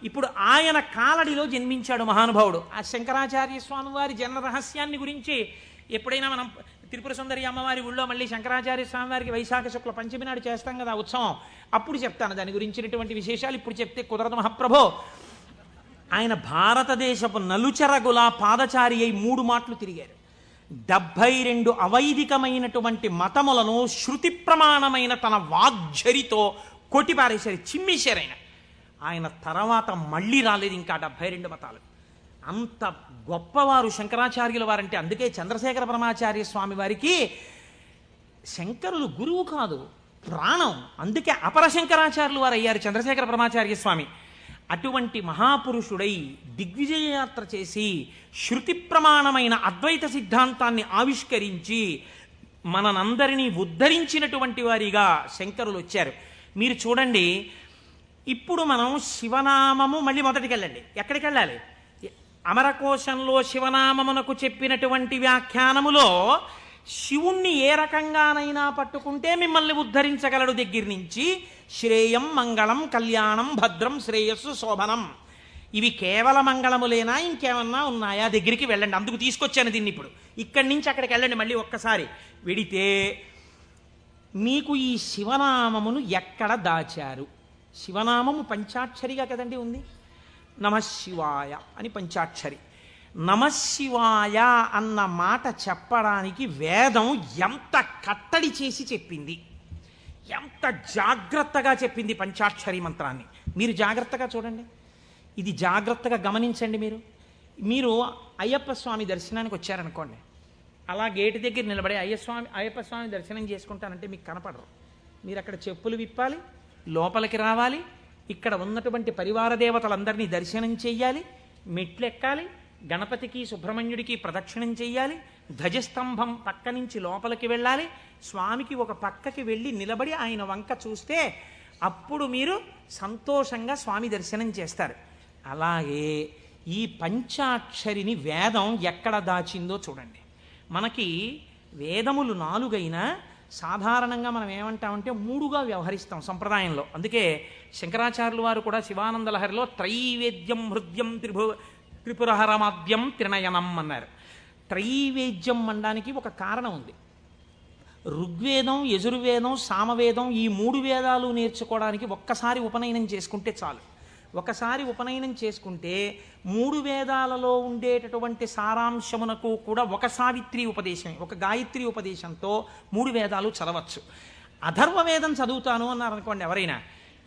ఇప్పుడు ఆయన కాలడిలో జన్మించాడు మహానుభావుడు. ఆ శంకరాచార్య స్వామి వారి జన్మ రహస్యాన్ని గురించి ఎప్పుడైనా మనం త్రిపుర సుందరి అమ్మవారి ఊళ్ళో మళ్ళీ శంకరాచార్య స్వామి వారికి వైశాఖ శుక్ల పంచమి నాడు చేస్తాం కదా ఉత్సవం, అప్పుడు చెప్తాను దాని గురించినటువంటి విశేషాలు. ఇప్పుడు చెప్తే కుదరదు మహాప్రభో. ఆయన భారతదేశపు నలుచెరగుల పాదచారి అయి 3 మాటలు తిరిగారు. 72 అవైదికమైనటువంటి మతములను శృతి ప్రమాణమైన తన వాగ్ఝరితో కొట్టిపారేశారు, చిమ్మేశారు. ఆయన తర్వాత మళ్ళీ రాలేదు ఇంకా 72 మతాలు. అంత గొప్పవారు శంకరాచార్యుల వారంటే. అందుకే చంద్రశేఖర పరమాచార్య స్వామి వారికి శంకరులు గురువు కాదు, ప్రాణం. అందుకే అపర శంకరాచార్యులు వారు అయ్యారు చంద్రశేఖర పరమాచార్య స్వామి. అటువంటి మహాపురుషుడై దిగ్విజయయాత్ర చేసి శృతి ప్రమాణమైన అద్వైత సిద్ధాంతాన్ని ఆవిష్కరించి మనందరినీ ఉద్ధరించినటువంటి వారిగా శంకరులు వచ్చారు. మీరు చూడండి, ఇప్పుడు మనం శివనామము మళ్ళీ మొదటికి వెళ్ళండి. ఎక్కడికి వెళ్ళాలి? అమరకోశంలో శివనామమునకు చెప్పినటువంటి వ్యాఖ్యానములో శివుణ్ణి ఏ రకంగానైనా పట్టుకుంటే మిమ్మల్ని ఉద్ధరించగలడు దగ్గర నుంచి శ్రేయం, మంగళం, కళ్యాణం, భద్రం, శ్రేయస్సు, శోభనం, ఇవి కేవల మంగళములేనా ఇంకేమన్నా ఉన్నాయా దగ్గరికి వెళ్ళండి. అందుకు తీసుకొచ్చాను దీన్ని. ఇప్పుడు ఇక్కడి నుంచి అక్కడికి వెళ్ళండి. మళ్ళీ ఒక్కసారి వెడితే మీకు ఈ శివనామమును ఎక్కడ దాచారు? శివనామము పంచాక్షరిగా కదండి ఉంది. నమశివాయ అని పంచాక్షరి. నమశివాయ అన్న మాట చెప్పడానికి వేదం ఎంత కట్టడి చేసి చెప్పింది, ఎంత జాగ్రత్తగా చెప్పింది పంచాక్షరి మంత్రాన్ని. మీరు జాగ్రత్తగా చూడండి, ఇది జాగ్రత్తగా గమనించండి. మీరు అయ్యప్ప స్వామి దర్శనానికి వచ్చారనుకోండి, అలా గేటు దగ్గర నిలబడి అయ్యప్ప స్వామి దర్శనం చేసుకుంటానంటే మీకు కనపడరు. మీరు అక్కడ చెప్పులు విప్పాలి, లోపలికి రావాలి, ఇక్కడ ఉన్నటువంటి పరివార దేవతలందరినీ దర్శనం చెయ్యాలి, మెట్లెక్కాలి, గణపతికి సుబ్రహ్మణ్యుడికి ప్రదక్షిణం చెయ్యాలి, ధ్వజస్తంభం పక్క నుంచి లోపలికి వెళ్ళాలి, స్వామికి ఒక పక్కకి వెళ్ళి నిలబడి ఆయన వంక చూస్తే అప్పుడు మీరు సంతోషంగా స్వామి దర్శనం చేస్తారు. అలాగే ఈ పంచాక్షరిని వేదం ఎక్కడ దాచిందో చూడండి. మనకి వేదములు 4 అయినా సాధారణంగా మనం ఏమంటామంటే 3గా వ్యవహరిస్తాం సంప్రదాయంలో. అందుకే శంకరాచార్యులు వారు కూడా శివానంద లహరిలో త్రైవేద్యం హృద్యం త్రిపురహరమాద్యం త్రినయనం అన్నారు. త్రైవేద్యం అనడానికి ఒక కారణం ఉంది. ఋగ్వేదం, యజుర్వేదం, సామవేదం ఈ 3 వేదాలు నేర్చుకోవడానికి ఒక్కసారి ఉపనయనం చేసుకుంటే చాలు. ఒకసారి ఉపనయనం చేసుకుంటే 3 వేదాలలో ఉండేటటువంటి సారాంశమునకు కూడా ఒక సావిత్రి ఉపదేశం, ఒక గాయత్రి ఉపదేశంతో 3 వేదాలు చదవచ్చు. అథర్వవేదం చదువుతాను అన్నారు అనుకోండి ఎవరైనా,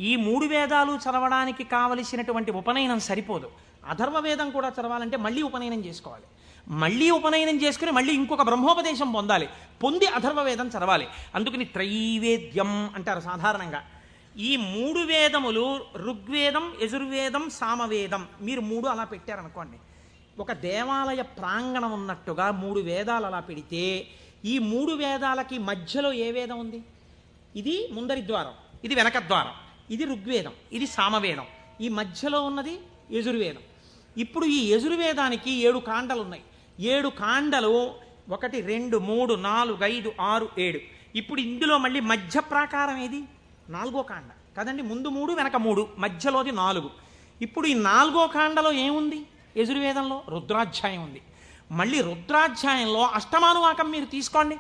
ఈ 3 వేదాలు చదవడానికి కావలసినటువంటి ఉపనయనం సరిపోదు. అథర్వవేదం కూడా చదవాలంటే మళ్ళీ ఉపనయనం చేసుకోవాలి. మళ్ళీ ఉపనయనం చేసుకుని మళ్ళీ ఇంకొక బ్రహ్మోపదేశం పొందాలి. పొంది అథర్వవేదం చదవాలి. అందుకని త్రైవేద్యం అంటారు సాధారణంగా. ఈ 3 వేదములు ఋగ్వేదం, యజుర్వేదం, సామవేదం మీరు 3 అలా పెట్టారనుకోండి, ఒక దేవాలయ ప్రాంగణం ఉన్నట్టుగా 3 వేదాలు అలా పెడితే ఈ 3 వేదాలకి మధ్యలో ఏ వేదం ఉంది? ఇది ముందరి ద్వారం, ఇది వెనక ద్వారం, ఇది ఋగ్వేదం, ఇది సామవేదం, ఈ మధ్యలో ఉన్నది యజుర్వేదం. ఇప్పుడు ఈ యజుర్వేదానికి 7 కాండలు ఉన్నాయి. 7 కాండలు 1 2 3 4 5 6 7. ఇప్పుడు ఇందులో మళ్ళీ మధ్య ప్రాకారం ఏది? 4వ కాండ కదండి. ముందు 3 వెనక 3, మధ్యలోది 4. ఇప్పుడు ఈ 4వ కాండలో ఏముంది? యజుర్వేదంలో రుద్రాధ్యాయం ఉంది. మళ్ళీ రుద్రాధ్యాయంలో అష్టమానువాకం మీరు తీసుకోండి,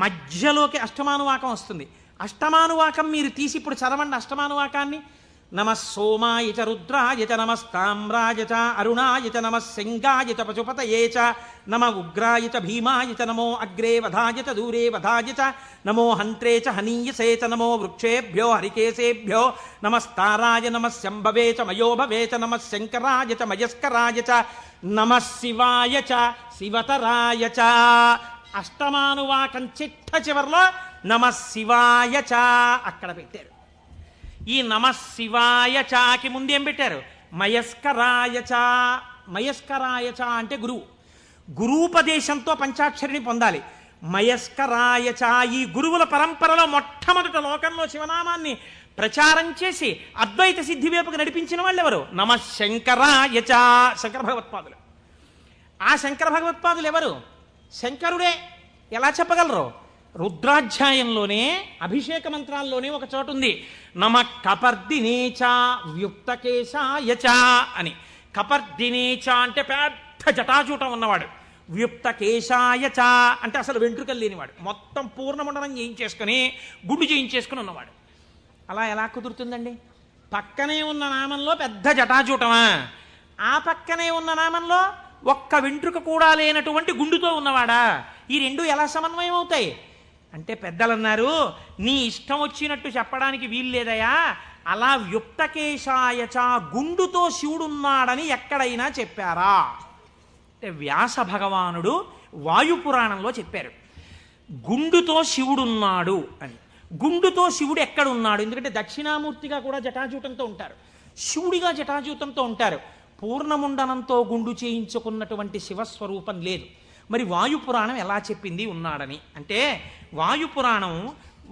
మధ్యలోకి అష్టమానువాకం వస్తుంది. అష్టమానువాకం మీరు తీసి ఇప్పుడు చదవండి అష్టమానువాకాన్ని. నమః సోమాయ చ రుద్రాయ చ నమస్తామ్రాయ చ అరుణాయ చ నమః శంగాయ చ పశుపతయే చ నమ ఉగ్రాయ చ భీమాయ చ నమో అగ్రే వధాయ చ దూరే వధాయ చ నమో హంత్రే చ హనీయసే చ నమో వృక్షేభ్యో హరికేశేభ్యో నమస్తారాయ నమః శంభవే చ మయోభవే చ నమః శంకరాయ చ మయస్కరాయ చ నమః శివాయ చ శివతరాయ చ. అష్టమానువాకం చిట్ట చివర్లో నమః శివాయ చ అక్కడ పెట్టారు. ఈ నమః శివాయ చాకి ముందేం పెట్టారు? మయస్కరాయ చ. మయస్కరాయ చ అంటే గురువు. గురూపదేశంతో పంచాక్షరిని పొందాలి. మయస్కరాయ చ ఈ గురువుల పరంపరలో మొట్టమొదట లోకంలో శివనామాన్ని ప్రచారం చేసి అద్వైత సిద్ధి వైపుకు నడిపించిన వాళ్ళు ఎవరు? నమః శంకరాయ చ శంకర భగవత్పాదులు. ఆ శంకర భగవత్పాదులు ఎవరు? శంకరుడే. ఎలా చెప్పగలరు? రుద్రాధ్యాయంలోనే అభిషేక మంత్రాల్లోనే ఒక చోటు ఉంది, నమ కపర్దినేచ వ్యుక్తకేశాయచ అని. కపర్దినేచ అంటే పెద్ద జటాజూటం ఉన్నవాడు, వ్యుక్తకేశాయచ అంటే అసలు వెంట్రుకలు లేనివాడు, మొత్తం పూర్ణమండలం చేయించేసుకుని గుండు చేయించేసుకుని ఉన్నవాడు. అలా ఎలా కుదురుతుందండి? పక్కనే ఉన్న నామంలో పెద్ద జటాజూటమా, ఆ పక్కనే ఉన్న నామంలో ఒక్క వెంట్రుక కూడా లేనటువంటి గుండుతో ఉన్నవాడా? ఈ రెండు ఎలా సమన్వయం అవుతాయి అంటే పెద్దలు అన్నారు, నీ ఇష్టం వచ్చినట్టు చెప్పడానికి వీల్లేదయా. అలా వ్యుక్తకేశాయచ గుండుతో శివుడున్నాడని ఎక్కడైనా చెప్పారా అంటే వ్యాస భగవానుడు వాయుపురాణంలో చెప్పారు గుండుతో శివుడున్నాడు అని. గుండుతో శివుడు ఎక్కడున్నాడు? ఎందుకంటే దక్షిణామూర్తిగా కూడా జటాజూటంతో ఉంటారు, శివుడిగా జటాజూతంతో ఉంటారు. పూర్ణముండనంతో గుండు చేయించుకున్నటువంటి శివస్వరూపం లేదు. మరి వాయుపురాణం ఎలా చెప్పింది ఉన్నాడని అంటే, వాయుపురాణం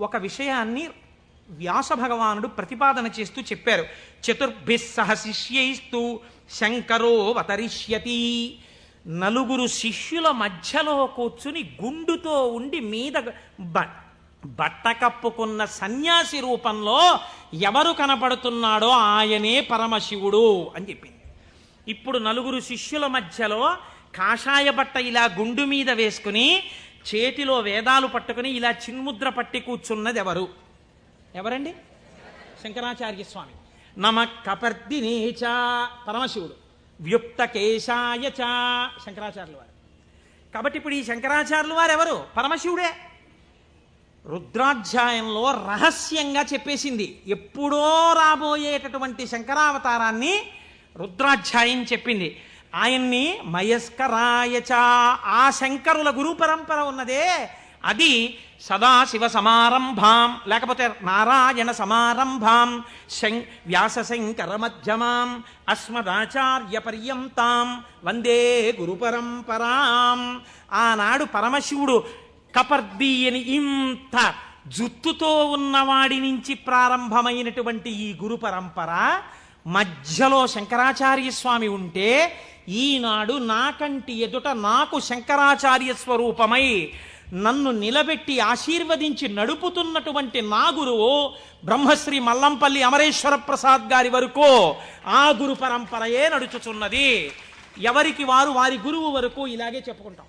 ఒక విషయాన్ని వ్యాస భగవానుడు ప్రతిపాదన చేస్తూ చెప్పారు. చతుర్భిః సహ శిష్యైస్తు శంకరో అవతరిష్యతి. 9 శిష్యుల మధ్యలో కూర్చుని గుండుతో ఉండి మీద బట్ట కప్పుకున్న సన్యాసి రూపంలో ఎవరు కనపడుతున్నాడో ఆయనే పరమశివుడు అని చెప్పింది. ఇప్పుడు 9 శిష్యుల మధ్యలో కాషాయ బట్ట ఇలా గుండు మీద వేసుకుని చేతిలో వేదాలు పట్టుకుని ఇలా చిన్ముద్ర పట్టి కూర్చున్నది ఎవరు? ఎవరండి? శంకరాచార్య స్వామి. నమ కపర్దినేచ పరమశివుడు, వ్యుక్తకేశాయ చ శంకరాచార్యుల వారు. కాబట్టి ఇప్పుడు ఈ శంకరాచార్యుల వారు ఎవరు? పరమశివుడే. రుద్రాధ్యాయంలో రహస్యంగా చెప్పేసింది. ఎప్పుడో రాబోయేటటువంటి శంకరావతారాన్ని రుద్రాధ్యాయం చెప్పింది. ఆయన్ని మయస్కరాయచ ఆ శంకరుల గురు పరంపర ఉన్నదే అది సదాశివ సమారంభాం లేకపోతే నారాయణ సమారంభాం వ్యాస శంకర మధ్యమాం అస్మదాచార్య పర్యంతాం వందే గురు పరంపరాం. ఆనాడు పరమశివుడు కపర్ది అని ఇంత జుత్తుతో ఉన్నవాడి నుంచి ప్రారంభమైనటువంటి ఈ గురు పరంపర మధ్యలో శంకరాచార్య స్వామి ఉంటే, ఈనాడు నాకంటి ఎదుట నాకు శంకరాచార్య స్వరూపమై నన్ను నిలబెట్టి ఆశీర్వదించి నడుపుతున్నటువంటి నా గురువు బ్రహ్మశ్రీ మల్లంపల్లి అమరేశ్వర ప్రసాద్ గారి వరకు ఆ గురు పరంపరయే నడుచుచున్నది. ఎవరికి వారు వారి గురువు వరకు ఇలాగే చెప్పుకుంటాం.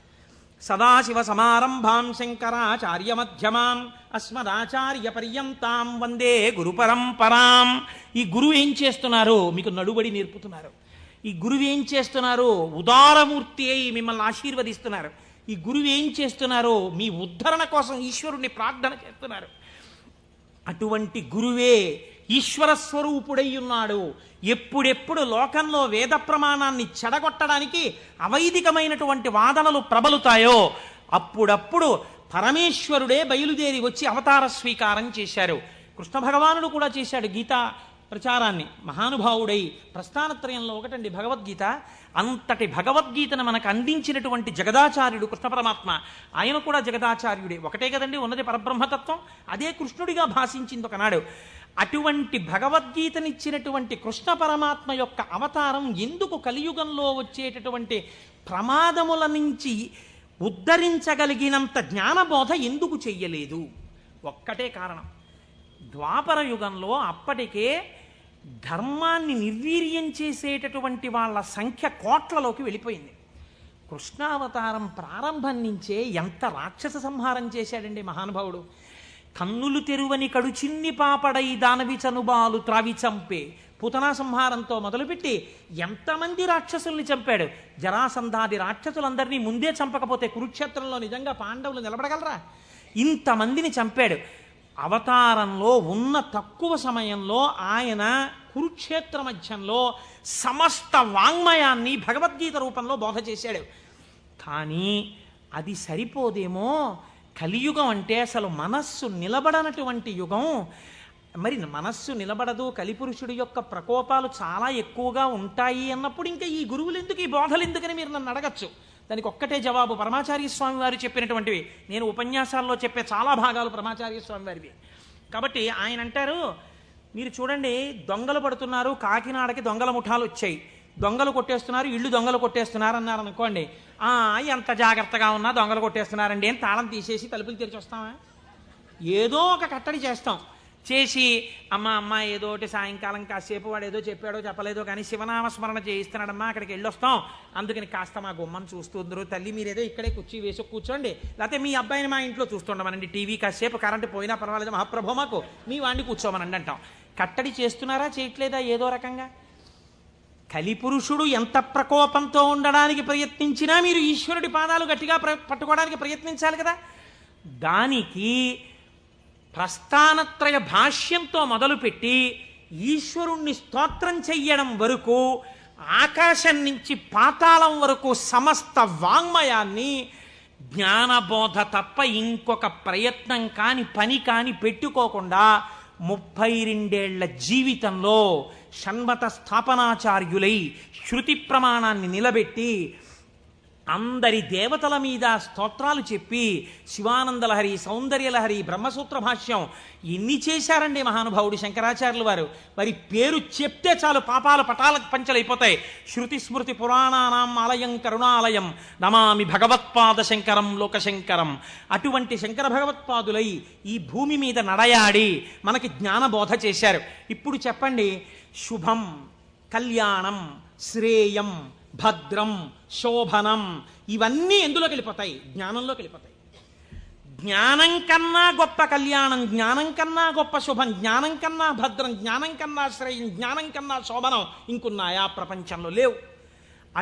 సదాశివ సమారంభాం శంకరాచార్య మధ్యమాం అస్మదాచార్య పర్యంతాం వందే గురు పరంపరాం. ఈ గురువు ఏం చేస్తున్నారు? మీకు నడుబడి నేర్పుతున్నారు. ఈ గురువు ఏం చేస్తున్నారు? ఉదారమూర్తి అయి మిమ్మల్ని ఆశీర్వదిస్తున్నారు. ఈ గురువు ఏం చేస్తున్నారు? మీ ఉద్ధరణ కోసం ఈశ్వరుణ్ణి ప్రార్థన చేస్తున్నారు. అటువంటి గురువే ఈశ్వర స్వరూపుడై ఉన్నాడు. ఎప్పుడెప్పుడు లోకంలో వేద ప్రమాణాన్ని చెడగొట్టడానికి అవైదికమైనటువంటి వాదనలు ప్రబలుతాయో అప్పుడప్పుడు పరమేశ్వరుడే బయలుదేరి వచ్చి అవతార స్వీకారం చేశారు. కృష్ణ భగవానుడు కూడా చేశాడు గీతా ప్రచారాన్ని. మహానుభావుడై ప్రస్థానత్రయంలో ఒకటండి భగవద్గీత. అంతటి భగవద్గీతను మనకు అందించినటువంటి జగదాచార్యుడు కృష్ణ పరమాత్మ. ఆయన కూడా జగదాచార్యుడే. ఒకటే కదండి ఉన్నది పరబ్రహ్మతత్వం. అదే కృష్ణుడిగా భాషించింది ఒకనాడు. అటువంటి భగవద్గీతనిచ్చినటువంటి కృష్ణ పరమాత్మ యొక్క అవతారం ఎందుకు కలియుగంలో వచ్చేటటువంటి ప్రమాదముల నుంచి ఉద్ధరించగలిగినంత జ్ఞానబోధ ఎందుకు చెయ్యలేదు? ఒక్కటే కారణం. ద్వాపర యుగంలో అప్పటికే ధర్మాన్ని నిర్వీర్యం చేసేటటువంటి వాళ్ళ సంఖ్య కోట్లలోకి వెళ్ళిపోయింది. కృష్ణావతారం ప్రారంభం నుంచే ఎంత రాక్షస సంహారం చేశాడండి మహానుభావుడు. కన్నులు తెరువని కడుచిన్ని పాపడై దానవి చనుబాలు త్రావి చంపే పూతనా సంహారంతో మొదలుపెట్టి ఎంతమంది రాక్షసుల్ని చంపాడు. జరాసంధాది రాక్షసులందరినీ ముందే చంపకపోతే కురుక్షేత్రంలో నిజంగా పాండవులు నిలబడగలరా? ఇంతమందిని చంపాడు. అవతారంలో ఉన్న తక్కువ సమయంలో ఆయన కురుక్షేత్ర మధ్యంలో సమస్త వాంగ్మయాన్ని భగవద్గీత రూపంలో బోధ చేశాడు. కానీ అది సరిపోదేమో. కలియుగం అంటే అసలు మనస్సు నిలబడనటువంటి యుగం. మరి మనస్సు నిలబడదు, కలిపురుషుడి యొక్క ప్రకోపాలు చాలా ఎక్కువగా ఉంటాయి అన్నప్పుడు ఇంకా ఈ గురువులు ఎందుకు, ఈ బోధలు ఎందుకని మీరు నన్ను అడగచ్చు. దానికి ఒక్కటే జవాబు పరమాచార్య స్వామి వారు చెప్పినటువంటివి. నేను ఉపన్యాసాల్లో చెప్పే చాలా భాగాలు పరమాచార్య స్వామి వారివి. కాబట్టి ఆయన అంటారు, మీరు చూడండి దొంగలు పడుతున్నారు, కాకినాడకి దొంగల ముఠాలు వచ్చాయి, దొంగలు కొట్టేస్తున్నారు, ఇళ్ళు దొంగలు కొట్టేస్తున్నారు అన్నారు అనుకోండి. ఎంత జాగ్రత్తగా ఉన్నా దొంగలు కొట్టేస్తున్నారండి అని తాళం తీసేసి తలుపులు తెరిచి వస్తామా? ఏదో ఒక కట్టడి చేస్తాం. చేసి అమ్మ ఏదో ఒకటి సాయంకాలం కాసేపు వాడు ఏదో చెప్పాడో చెప్పలేదో కానీ శివనామస్మరణ చేయిస్తున్నాడమ్మా, అక్కడికి వెళ్ళొస్తాం, అందుకని కాస్త మా గుమ్మని చూస్తుందరు తల్లి, మీరేదో ఇక్కడే కుర్చీ వేసి కూర్చోండి, లేకపోతే మీ అబ్బాయిని మా ఇంట్లో చూస్తుండమనండి, టీవీ కాసేపు కరెంటు పోయినా పర్వాలేదు మహాప్రభు మాకు మీ వాడిని కూర్చోమనండి అంటాం. కట్టడి చేస్తున్నారా చేయట్లేదా? ఏదో రకంగా. కలిపురుషుడు ఎంత ప్రకోపంతో ఉండడానికి ప్రయత్నించినా మీరు ఈశ్వరుడి పాదాలు గట్టిగా పట్టుకోవడానికి ప్రయత్నించాలి కదా. దానికి ప్రస్థానత్రయ భాష్యంతో మొదలుపెట్టి ఈశ్వరుణ్ణి స్తోత్రం చెయ్యడం వరకు, ఆకాశం నుంచి పాతాళం వరకు సమస్త వాంగ్మయాన్ని జ్ఞానబోధ తప్ప ఇంకొక ప్రయత్నం కాని పని కాని పెట్టుకోకుండా 32 ఏళ్ల జీవితంలో షణ్మత స్థాపనాచార్యులై శృతి ప్రమాణాన్ని నిలబెట్టి అందరి దేవతల మీద స్తోత్రాలు చెప్పి శివానందలహరి, సౌందర్యలహరి, బ్రహ్మసూత్ర భాష్యం ఎన్ని చేశారండి మహానుభావుడు శంకరాచార్యులు వారు. మరి పేరు చెప్తే చాలు పాపాల పటాల పంచలైపోతాయి. శృతి స్మృతి పురాణానాం ఆలయం కరుణాలయం నమామి భగవత్పాద శంకరం లోకశంకరం. అటువంటి శంకర భగవత్పాదులై ఈ భూమి మీద నడయాడి మనకి జ్ఞానబోధ చేశారు. ఇప్పుడు చెప్పండి, శుభం, కళ్యాణం, శ్రేయం, భద్రం, శోభనం ఇవన్నీ ఎందులోకి వెళ్ళిపోతాయి? జ్ఞానంలోకి వెళ్ళిపోతాయి. జ్ఞానం కన్నా గొప్ప కళ్యాణం, జ్ఞానం కన్నా గొప్ప శుభం, జ్ఞానం కన్నా భద్రం, జ్ఞానం కన్నా శ్రేయం, జ్ఞానం కన్నా శోభనం ఇంకున్నాయా? ప్రపంచంలో లేవు.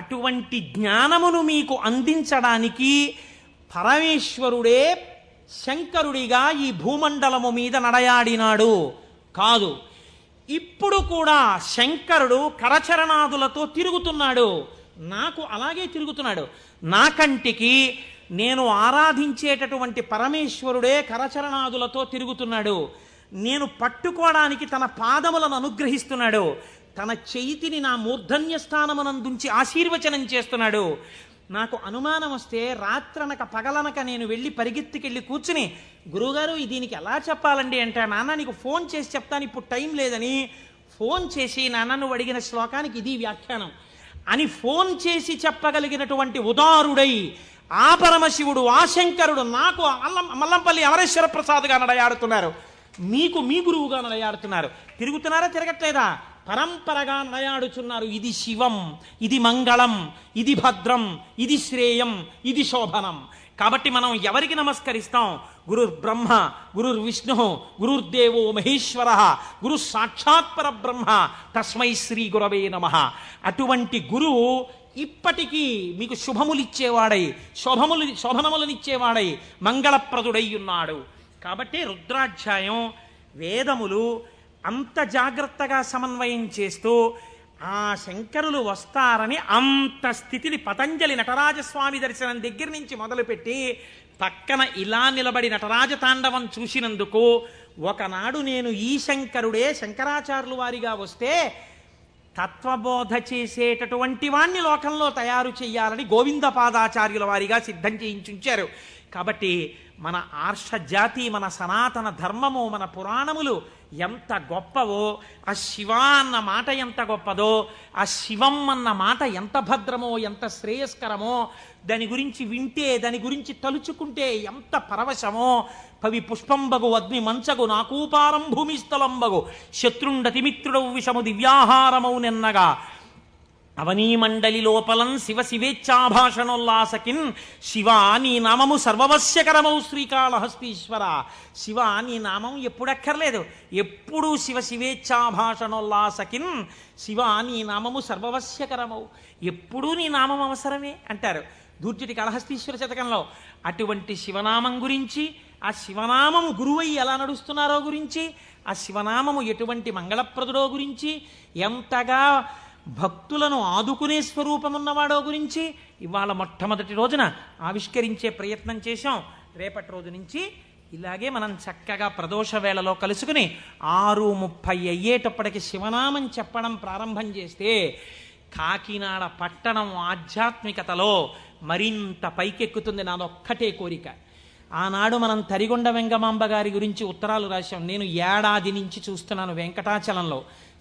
అటువంటి జ్ఞానమును మీకు అందించడానికి పరమేశ్వరుడే శంకరుడిగా ఈ భూమండలము మీద నడయాడినాడు కాదు. ఇప్పుడు కూడా శంకరుడు కరచరణాదులతో తిరుగుతున్నాడు. నాకు అలాగే తిరుగుతున్నాడు. నా కంటికి నేను ఆరాధించేటటువంటి పరమేశ్వరుడే కరచరణాదులతో తిరుగుతున్నాడు. నేను పట్టుకోవడానికి తన పాదములను అనుగ్రహిస్తున్నాడు. తన చేతిని నా మూర్ధన్య స్థానమునందుంచి ఆశీర్వచనం చేస్తున్నాడు. నాకు అనుమానం వస్తే రాత్రనక పగలనక నేను వెళ్ళి పరిగెత్తికెళ్ళి కూర్చుని, గురువుగారు దీనికి ఎలా చెప్పాలండి అంటే, నాన్న నీకు ఫోన్ చేసి చెప్తాను, ఇప్పుడు టైం లేదని ఫోన్ చేసి, నాన్న నువ్వు అడిగిన శ్లోకానికి ఇది వ్యాఖ్యానం అని ఫోన్ చేసి చెప్పగలిగినటువంటి ఉదారుడై ఆ పరమశివుడు ఆ శంకరుడు నాకు మల్లంపల్లి అమరేశ్వర ప్రసాద్గా నడయాడుతున్నారు, మీకు మీ గురువుగా నడయాడుతున్నారు. తిరుగుతున్నారా తిరగట్లేదా? పరంపరగా నడయాడుచున్నారు. ఇది శివం, ఇది మంగళం, ఇది భద్రం, ఇది శ్రేయం, ఇది శోభనం. కాబట్టి మనం ఎవరికి నమస్కరిస్తాం? గురుర్ బ్రహ్మ, గురుర్ విష్ణు, గురుర్దేవో మహేశ్వర, గురు సాక్షాత్ పరబ్రహ్మ, తస్మై శ్రీ గురవే నమః. అటువంటి గురువు ఇప్పటికీ మీకు శుభములిచ్చేవాడై, శోభనములనిచ్చేవాడై, మంగళప్రదుడై ఉన్నాడు. కాబట్టి రుద్రాధ్యాయం వేదములు అంత జాగ్రత్తగా సమన్వయం చేస్తూ ఆ శంకరులు వస్తారని అంత స్థితిని పతంజలి నటరాజస్వామి దర్శనం దగ్గర నుంచి మొదలుపెట్టి పక్కన ఇలా నిలబడి నటరాజ తాండవం చూసినందుకు, ఒకనాడు నేను ఈ శంకరుడే శంకరాచార్యులు వారిగా వస్తే తత్వబోధ చేసేటటువంటి వాణ్ణి లోకంలో తయారు చెయ్యాలని గోవిందపాదాచార్యుల వారిగా సిద్ధం చేయించుంచారు. కాబట్టి మన ఆర్ష జాతి, మన సనాతన ధర్మము, మన పురాణములు ఎంత గొప్పవో, ఆ శివ అన్న మాట ఎంత గొప్పదో, ఆ శివం అన్న మాట ఎంత భద్రమో, ఎంత శ్రేయస్కరమో, దాని గురించి వింటే, దాని గురించి తలుచుకుంటే ఎంత పరవశమో. పవి పుష్పంబగు అగ్ని మంచగు నాకూపారం భూమిస్థలంబగు శత్రుండతిమిత్రుడవు విషము దివ్యాహారమౌ నెన్నగా అవనీమండలి లోపలం శివ శివేచ్ఛాభాషణోల్లాసకిన్ శివ నీ నామము సర్వవశ్యకరమౌ శ్రీకాళహస్తీశ్వర. శివ నీ నామం ఎప్పుడక్కర్లేదు, ఎప్పుడూ శివ శివేచ్ఛాభాషణోల్లాసకిన్ శివ నీ నామము సర్వవశ్యకరమౌ, ఎప్పుడూ నీ నామం అవసరమే అంటారు దూర్జటి కాళహస్తీశ్వర శతకంలో. అటువంటి శివనామం గురించి, ఆ శివనామము గురువై ఎలా నడుస్తున్నారో గురించి, ఆ శివనామము ఎటువంటి మంగళప్రదుడో గురించి, ఎంతగా భక్తులను ఆదుకునే స్వరూపమున్నవాడో గురించి ఇవాళ మొట్టమొదటి రోజున ఆవిష్కరించే ప్రయత్నం చేశాం. రేపటి రోజు నుంచి ఇలాగే మనం చక్కగా ప్రదోష వేళలో కలుసుకుని 6:30 అయ్యేటప్పటికి శివనామం చెప్పడం ప్రారంభం చేస్తే కాకినాడ పట్టణం ఆధ్యాత్మికతలో మరింత పైకెక్కుతుంది. నాదొక్కటే కోరిక. ఆనాడు మనం తరిగొండ వెంగమాంబ గారి గురించి ఉత్తరాలు రాశాం. నేను ఏడాది నుంచి చూస్తున్నాను వెంకటాచలంలో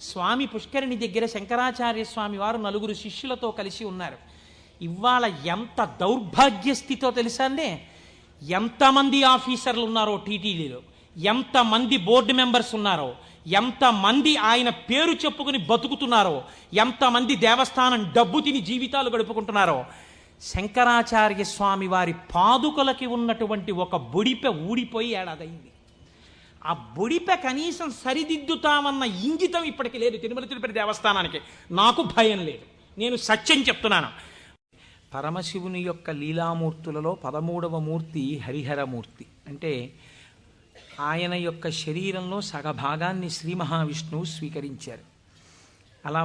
స్వామి పుష్కరిణి దగ్గర శంకరాచార్య స్వామి వారు 4 శిష్యులతో కలిసి ఉన్నారు. ఇవాళ ఎంత దౌర్భాగ్య స్థితో తెలుసా అండి? ఎంతమంది ఆఫీసర్లు ఉన్నారో టీటీడీలో, ఎంతమంది బోర్డు మెంబర్స్ ఉన్నారో, ఎంతమంది ఆయన పేరు చెప్పుకుని బతుకుతున్నారో, ఎంతమంది దేవస్థానం డబ్బు తిని జీవితాలు గడుపుకుంటున్నారో. శంకరాచార్య స్వామి వారి పాదుకలకి ఉన్నటువంటి ఒక బొడిపె ఊడిపోయి ఏడాదైంది. ఆ బొడిపె కనీసం సరిదిద్దుతామన్న ఇంగితం ఇప్పటికీ లేదు తిరుమల తిరుపతి దేవస్థానానికి. నాకు భయం లేదు, నేను సత్యం చెప్తున్నాను. పరమశివుని యొక్క లీలామూర్తులలో 13వ మూర్తి హరిహరమూర్తి. అంటే ఆయన యొక్క శరీరంలో సగభాగాన్ని శ్రీ మహావిష్ణువు స్వీకరించారు. అలా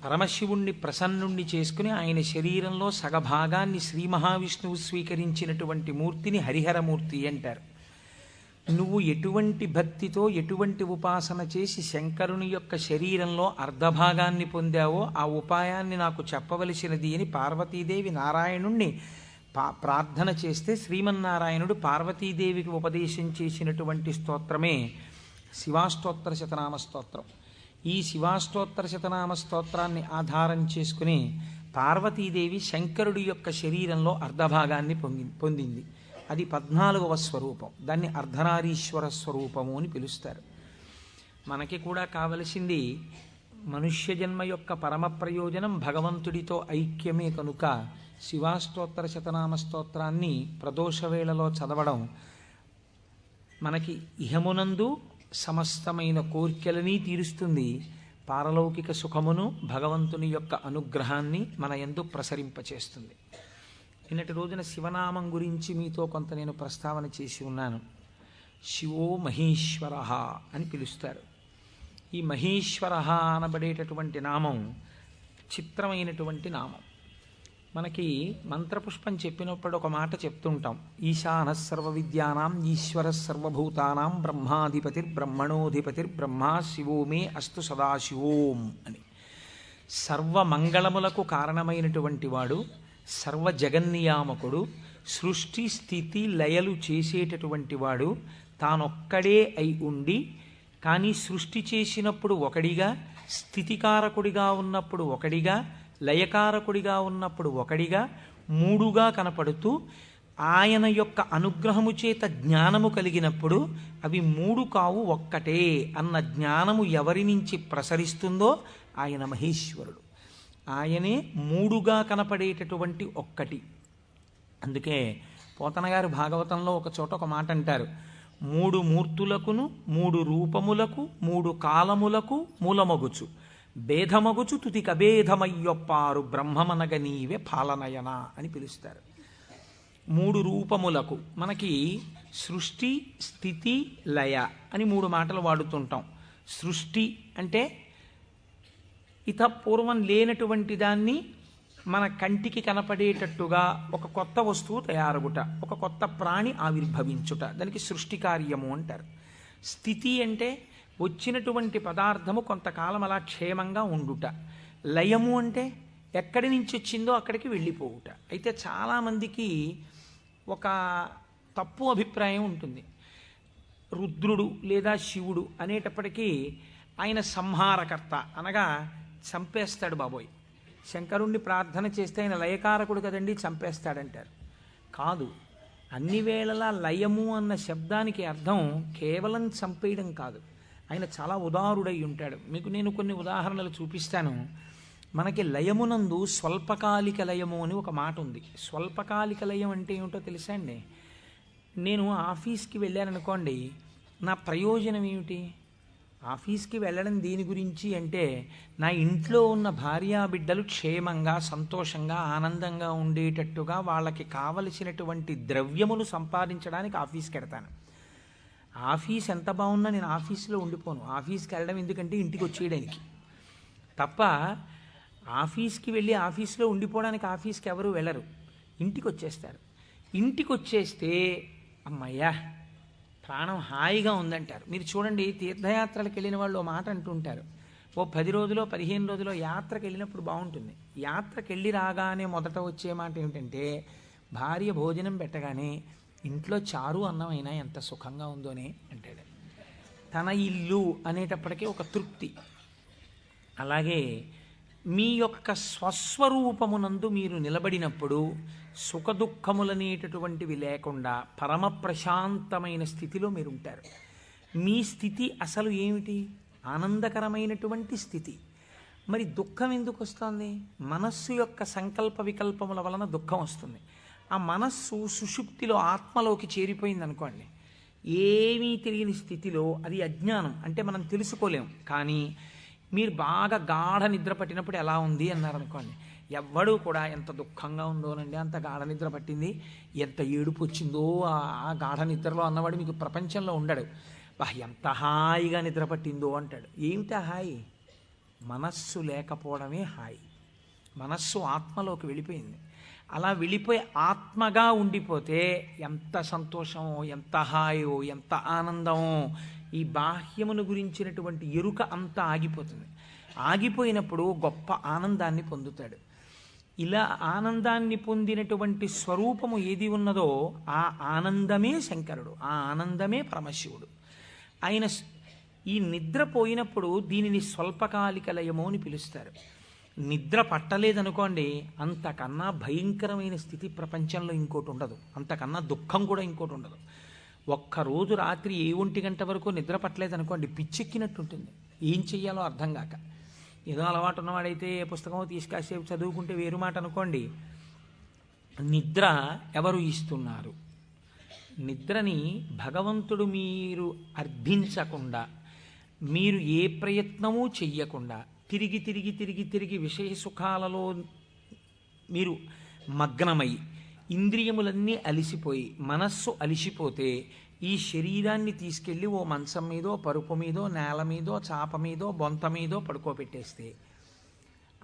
పరమశివుణ్ణి ప్రసన్నుణ్ణి చేసుకుని ఆయన శరీరంలో సగభాగాన్ని శ్రీ మహావిష్ణువు స్వీకరించినటువంటి మూర్తిని హరిహరమూర్తి అంటారు. నువ్వు ఎటువంటి భక్తితో ఎటువంటి ఉపాసన చేసి శంకరుని యొక్క శరీరంలో అర్ధభాగాన్ని పొందావో ఆ ఉపాయాన్ని నాకు చెప్పవలసినది అని పార్వతీదేవి నారాయణుణ్ణి ప్రార్థన చేస్తే శ్రీమన్నారాయణుడు పార్వతీదేవికి ఉపదేశం చేసినటువంటి స్తోత్రమే శివాష్టోత్తర శతనామ స్తోత్రం. ఈ శివాష్టోత్తర శతనామ స్తోత్రాన్ని ఆధారం చేసుకుని పార్వతీదేవి శంకరుడి యొక్క శరీరంలో అర్ధభాగాన్ని పొందింది. అది 14వ స్వరూపం. దాన్ని అర్ధనారీశ్వర స్వరూపము అని పిలుస్తారు. మనకి కూడా కావలసింది మనుష్య జన్మ యొక్క పరమ ప్రయోజనం భగవంతుడితో ఐక్యమే కనుక శివాష్టోత్తర శతనామ స్తోత్రాన్ని ప్రదోష వేళలో చదవడం మనకి ఇహమునందు సమస్తమైన కోర్కెలని తీరుస్తుంది, పారలౌకిక సుఖమును భగవంతుని యొక్క అనుగ్రహాన్ని మన యందు ప్రసరింపచేస్తుంది. నిన్నటి రోజున శివనామం గురించి మీతో కొంత నేను ప్రస్తావన చేసి ఉన్నాను. శివో మహేశ్వర అని పిలుస్తారు. ఈ మహేశ్వర అనబడేటటువంటి నామం చిత్రమైనటువంటి నామం. మనకి మంత్రపుష్పం చెప్పినప్పుడు ఒక మాట చెప్తుంటాం, ఈశాన సర్వ విద్యానాం ఈశ్వర సర్వభూతానాం బ్రహ్మాధిపతిర్బ్రహ్మణోధిపతిర్బ్రహ్మ శివో మే అస్తు సదాశివోం అని. సర్వమంగళములకు కారణమైనటువంటి వాడు, సర్వ జగన్నియామకుడు, సృష్టి స్థితి లయలు చేసేటటువంటి వాడు, తానొక్కడే అయి ఉండి కానీ సృష్టి చేసినప్పుడు ఒకడిగా, స్థితికారకుడిగా ఉన్నప్పుడు ఒకడిగా, లయకారకుడిగా ఉన్నప్పుడు ఒకడిగా, మూడుగా కనపడుతూ ఆయన యొక్క అనుగ్రహము చేత జ్ఞానము కలిగినప్పుడు అవి మూడు కావు ఒక్కటే అన్న జ్ఞానము ఎవరి నుంచి ప్రసరిస్తుందో ఆయన మహేశ్వరుడు. ఆయనే మూడుగా కనపడేటటువంటి ఒక్కటి. అందుకే పోతన గారు భాగవతంలో ఒక చోట ఒక మాట అంటారు, మూడు మూర్తులకును మూడు రూపములకు మూడు కాలములకు మూలమగుచు భేదమగుచు తుతి కభేదమయ్యొప్పారు బ్రహ్మమనగ నీవే పాలనయన అని పిలుస్తారు. మూడు రూపములకు మనకి సృష్టి స్థితి లయ అని మూడు మాటలు వాడుతుంటాం. సృష్టి అంటే పూర్వం లేనటువంటి దాన్ని మన కంటికి కనపడేటట్టుగా ఒక కొత్త వస్తువు తయారుగుట, ఒక కొత్త ప్రాణి ఆవిర్భవించుట, దానికి సృష్టి కార్యము అంటారు. స్థితి అంటే వచ్చినటువంటి పదార్థము కొంతకాలం అలా క్షేమంగా ఉండుట. లయము అంటే ఎక్కడి నుంచి వచ్చిందో అక్కడికి వెళ్ళిపోవుట. అయితే చాలామందికి ఒక తప్పు అభిప్రాయం ఉంటుంది. రుద్రుడు లేదా శివుడు అనేటప్పటికీ ఆయన సంహారకర్త, అనగా చంపేస్తాడు బాబోయ్. శంకరుణ్ణి ప్రార్థన చేస్తే ఆయన లయకారకుడు కదండి, చంపేస్తాడంటారు. కాదు, అన్ని వేళలా లయము అన్న శబ్దానికి అర్థం కేవలం చంపేయడం కాదు. ఆయన చాలా ఉదారుడై ఉంటాడు. మీకు నేను కొన్ని ఉదాహరణలు చూపిస్తాను. మనకి లయమునందు స్వల్పకాలిక లయము అని ఒక మాట ఉంది. స్వల్పకాలిక లయం అంటే ఏమిటో తెలుసా అండి? నేను ఆఫీస్కి వెళ్ళాననుకోండి, నా ప్రయోజనం ఏమిటి? ఆఫీస్కి వెళ్ళడం దేని గురించి అంటే, నా ఇంట్లో ఉన్న భార్యాబిడ్డలు క్షేమంగా సంతోషంగా ఆనందంగా ఉండేటట్టుగా వాళ్ళకి కావలసినటువంటి ద్రవ్యమును సంపాదించడానికి ఆఫీస్కి వెడతాను. ఆఫీస్ ఎంత బాగున్నా నేను ఆఫీస్లో ఉండిపోను. ఆఫీస్కి వెళ్ళడం ఎందుకంటే ఇంటికి వచ్చేయడానికి తప్ప. ఆఫీస్కి వెళ్ళి ఆఫీస్లో ఉండిపోవడానికి ఆఫీస్కి ఎవరు వెళ్ళరు, ఇంటికి వచ్చేస్తారు. ఇంటికి వచ్చేస్తే అమ్మయ్యా ప్రాణం హాయిగా ఉందంటారు. మీరు చూడండి, తీర్థయాత్రలకు వెళ్ళిన వాళ్ళు ఓ మాట అంటుంటారు, ఓ 10 రోజులో 15 రోజులో యాత్రకు వెళ్ళినప్పుడు బాగుంటుంది. యాత్రకు వెళ్ళి రాగానే మొదట వచ్చే మాట ఏమిటంటే, భార్య భోజనం పెట్టగానే ఇంట్లో చారు అన్నమైనా ఎంత సుఖంగా ఉందోనే అంటాడు. తన ఇల్లు అనేటప్పటికీ ఒక తృప్తి. అలాగే మీ యొక్క స్వస్వరూపమునందు మీరు నిలబడినప్పుడు సుఖదుఖములనేటటువంటివి లేకుండా పరమ ప్రశాంతమైన స్థితిలో మీరు ఉంటారు. మీ స్థితి అసలు ఏమిటి? ఆనందకరమైనటువంటి స్థితి. మరి దుఃఖం ఎందుకు వస్తుంది? మనస్సు యొక్క సంకల్ప వికల్పముల వలన దుఃఖం వస్తుంది. ఆ మనస్సు సుషుప్తిలో ఆత్మలోకి చేరిపోయింది అనుకోండి, ఏమీ తెలియని స్థితిలో, అది అజ్ఞానం అంటే మనం తెలుసుకోలేం. కానీ మీరు బాగా గాఢ నిద్ర పట్టినప్పుడు ఎలా ఉంది అన్నారనుకోండి, ఎవ్వడూ కూడా ఎంత దుఃఖంగా ఉందోనండి, అంత గాఢ నిద్ర పట్టింది, ఎంత ఏడుపు వచ్చిందో ఆ గాఢ నిద్రలో అన్నవాడు మీకు ప్రపంచంలో ఉండడు. ఎంత హాయిగా నిద్ర పట్టిందో అంటాడు. ఏమిటా హాయి? మనస్సు లేకపోవడమే హాయి. మనస్సు ఆత్మలోకి వెళ్ళిపోయింది. అలా వెళ్ళిపోయి ఆత్మగా ఉండిపోతే ఎంత సంతోషమో, ఎంత హాయో, ఎంత ఆనందమో. ఈ బాహ్యమును గురించినటువంటి ఎరుక అంతా ఆగిపోతుంది. ఆగిపోయినప్పుడు గొప్ప ఆనందాన్ని పొందుతాడు. ఇలా ఆనందాన్ని పొందినటువంటి స్వరూపము ఏది ఉన్నదో ఆ ఆనందమే శంకరుడు, ఆ ఆనందమే పరమశివుడు. ఆయన ఈ నిద్ర పోయినప్పుడు దీనిని స్వల్పకాలిక లయము అని పిలుస్తారు. నిద్ర పట్టలేదనుకోండి, అంతకన్నా భయంకరమైన స్థితి ప్రపంచంలో ఇంకోటి ఉండదు, అంతకన్నా దుఃఖం కూడా ఇంకోటి ఉండదు. ఒక్కరోజు రాత్రి 1 గంట వరకు నిద్ర పట్టలేదనుకోండి, పిచ్చెక్కినట్టు ఉంటుంది. ఏం చెయ్యాలో అర్థం కాక. ఏదో అలవాటు ఉన్నవాడైతే పుస్తకం తీసుకాసేపు చదువుకుంటే వేరు మాట అనుకోండి. నిద్ర ఎవరు ఇస్తున్నారు? నిద్రని భగవంతుడు మీరు అర్థించకుండా, మీరు ఏ ప్రయత్నమూ చెయ్యకుండా తిరిగి తిరిగి తిరిగి తిరిగి విషయ సుఖాలలో మీరు మగ్నమై ఇంద్రియములన్నీ అలిసిపోయి మనస్సు అలిసిపోతే ఈ శరీరాన్ని తీసుకెళ్ళి ఓ మంచం మీదో, పరుపు మీదో, నేల మీదో, చాప మీదో, బొంత మీదో పడుకోబెట్టేస్తే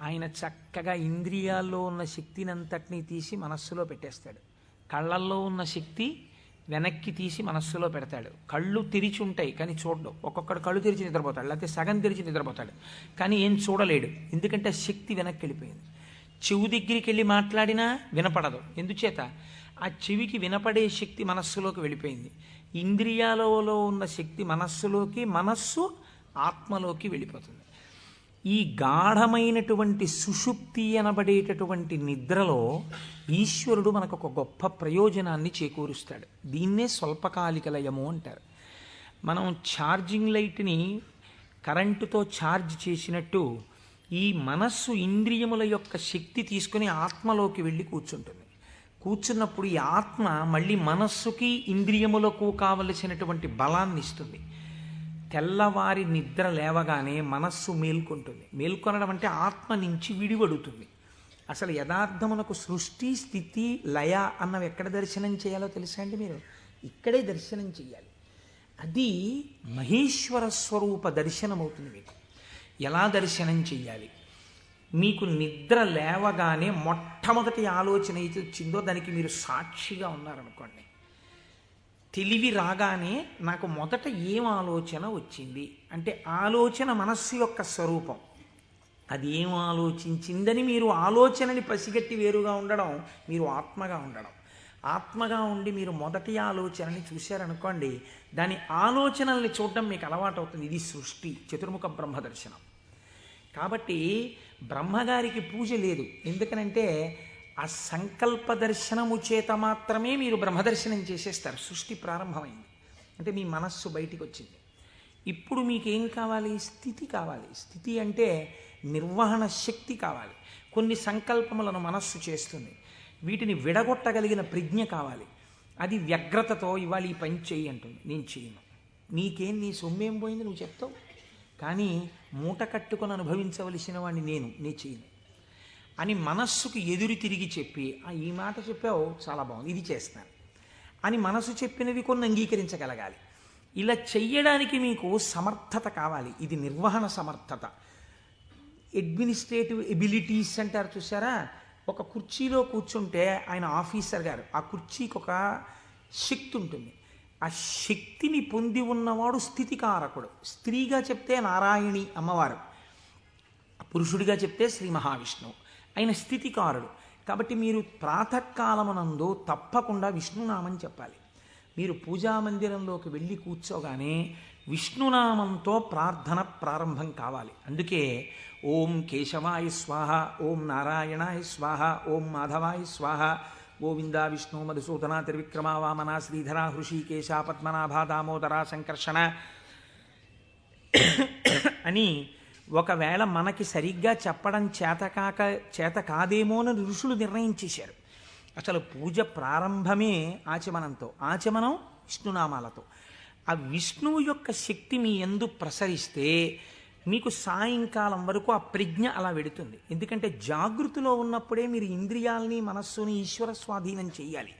ఆయన చక్కగా ఇంద్రియాల్లో ఉన్న శక్తిని అంతటినీ తీసి మనస్సులో పెట్టేస్తాడు. కళ్ళల్లో ఉన్న శక్తి వెనక్కి తీసి మనస్సులో పెడతాడు. కళ్ళు తెరిచి ఉంటాయి కానీ చూడడు. ఒక్కొక్కడు కళ్ళు తెరిచి నిద్రపోతాడు, లేకపోతే సగం తెరిచి నిద్రపోతాడు, కానీ ఏం చూడలేడు. ఎందుకంటే శక్తి వెనక్కి వెళ్ళిపోయింది. చెవు దగ్గరికి వెళ్ళి మాట్లాడినా వినపడదు. ఎందుచేత? ఆ చెవికి వినపడే శక్తి మనస్సులోకి వెళ్ళిపోయింది. ఇంద్రియాలలో ఉన్న శక్తి మనస్సులోకి, మనస్సు ఆత్మలోకి వెళ్ళిపోతుంది. ఈ గాఢమైనటువంటి సుషుప్తి అనబడేటటువంటి నిద్రలో ఈశ్వరుడు మనకు ఒక గొప్ప ప్రయోజనాన్ని చేకూరుస్తాడు. దీన్నే స్వల్పకాలిక లయము అంటారు. మనం ఛార్జింగ్ లైట్ని కరెంటుతో ఛార్జ్ చేసినట్టు ఈ మనస్సు ఇంద్రియముల యొక్క శక్తి తీసుకుని ఆత్మలోకి వెళ్ళి కూర్చుంటుంది. కూర్చున్నప్పుడు ఈ ఆత్మ మళ్ళీ మనస్సుకి ఇంద్రియములకు కావలసినటువంటి బలాన్ని ఇస్తుంది. తెల్లవారి నిద్ర లేవగానే మనస్సు మేల్కొంటుంది. మేల్కొనడం అంటే ఆత్మ నుంచి విడివడుతుంది. అసలు యథార్థమునకు సృష్టి, స్థితి, లయ అన్నవి ఎక్కడ దర్శనం చేయాలో తెలుసా అండి మీరు? ఇక్కడే దర్శనం చేయాలి. అది మహేశ్వర స్వరూప దర్శనం అవుతుంది. మీకు ఎలా దర్శనం చెయ్యాలి? మీకు నిద్ర లేవగానే మొట్టమొదటి ఆలోచన అయితే వచ్చిందో దానికి మీరు సాక్షిగా ఉన్నారనుకోండి. తెలివి రాగానే నాకు మొదట ఏం ఆలోచన వచ్చింది అంటే ఆలోచన మనస్సు యొక్క స్వరూపం. అది ఏం ఆలోచించిందని మీరు ఆలోచనని పసిగట్టి వేరుగా ఉండడం మీరు ఆత్మగా ఉండడం. ఆత్మగా ఉండి మీరు మొదటి ఆలోచనని చూశారనుకోండి, దాని ఆలోచనల్ని చూడడం మీకు అలవాటు అవుతుంది. ఇది సృష్టి, చతుర్ముఖ బ్రహ్మ దర్శనం. కాబట్టి బ్రహ్మగారికి పూజ లేదు. ఎందుకనంటే ఆ సంకల్ప దర్శనము చేత మాత్రమే మీరు బ్రహ్మదర్శనం చేసేస్తారు. సృష్టి ప్రారంభమైంది అంటే మీ మనస్సు బయటికి వచ్చింది. ఇప్పుడు మీకేం కావాలి? స్థితి కావాలి. స్థితి అంటే నిర్వహణ శక్తి కావాలి. కొన్ని సంకల్పములను మనస్సు చేస్తుంది, వీటిని విడగొట్టగలిగిన ప్రజ్ఞ కావాలి. అది వ్యగ్రతతో ఇవాళ ఈ పని చెయ్యి అంటుంది, నేను చేయను. నీకేం, నీ సొమ్మేం పోయింది నువ్వు చెప్తావు, కానీ మూట కట్టుకొని అనుభవించవలసిన వాడిని నేను చేయను అని మనస్సుకు ఎదురు తిరిగి చెప్పి, ఈ మాట చెప్పావు చాలా బాగుంది, ఇది చేస్తాను అని మనసు చెప్పినవి కొన్ని అంగీకరించగలగాలి. ఇలా చెయ్యడానికి మీకు సమర్థత కావాలి. ఇది నిర్వహణ సమర్థత. అడ్మినిస్ట్రేటివ్ ఎబిలిటీస్ అంటారు చూసారా? ఒక కుర్చీలో కూర్చుంటే ఆయన ఆఫీసర్ గారు, ఆ కుర్చీకి ఒక శక్తి ఉంటుంది. ఆ శక్తిని పొంది ఉన్నవాడు స్థితికారకుడు. స్త్రీగా చెప్తే నారాయణి అమ్మవారు, పురుషుడిగా చెప్తే శ్రీ మహావిష్ణువు. ఆయన స్థితికారుడు. కాబట్టి మీరు ప్రాతకాలమునందు తప్పకుండా విష్ణునామం చెప్పాలి. మీరు పూజామందిరంలోకి వెళ్ళి కూర్చోగానే విష్ణునామంతో ప్రార్థన ప్రారంభం కావాలి. అందుకే ఓం కేశవాయ స్వాహ, ఓం నారాయణాయ స్వాహ, ఓం మాధవాయ స్వాహ, గోవింద విష్ణు మధుసూదన త్రివిక్రమ వామన శ్రీధర హృషికేశ పద్మనాభ దామోదర సంకర్షణ అని ఒకవేళ మనకి సరిగ్గా చెప్పడం చేత కాదేమో అని ఋషులు నిర్ణయించేశారు. అసలు పూజ ప్రారంభమే ఆచమనంతో, ఆచమనం విష్ణునామాలతో. ఆ విష్ణువు యొక్క శక్తి మీ యందు ప్రసరిస్తే మీకు సాయంకాలం వరకు ఆ ప్రజ్ఞ అలా వెడుతుంది. ఎందుకంటే జాగృతిలో ఉన్నప్పుడే మీరు ఇంద్రియాలని మనస్సుని ఈశ్వర స్వాధీనం చెయ్యాలి.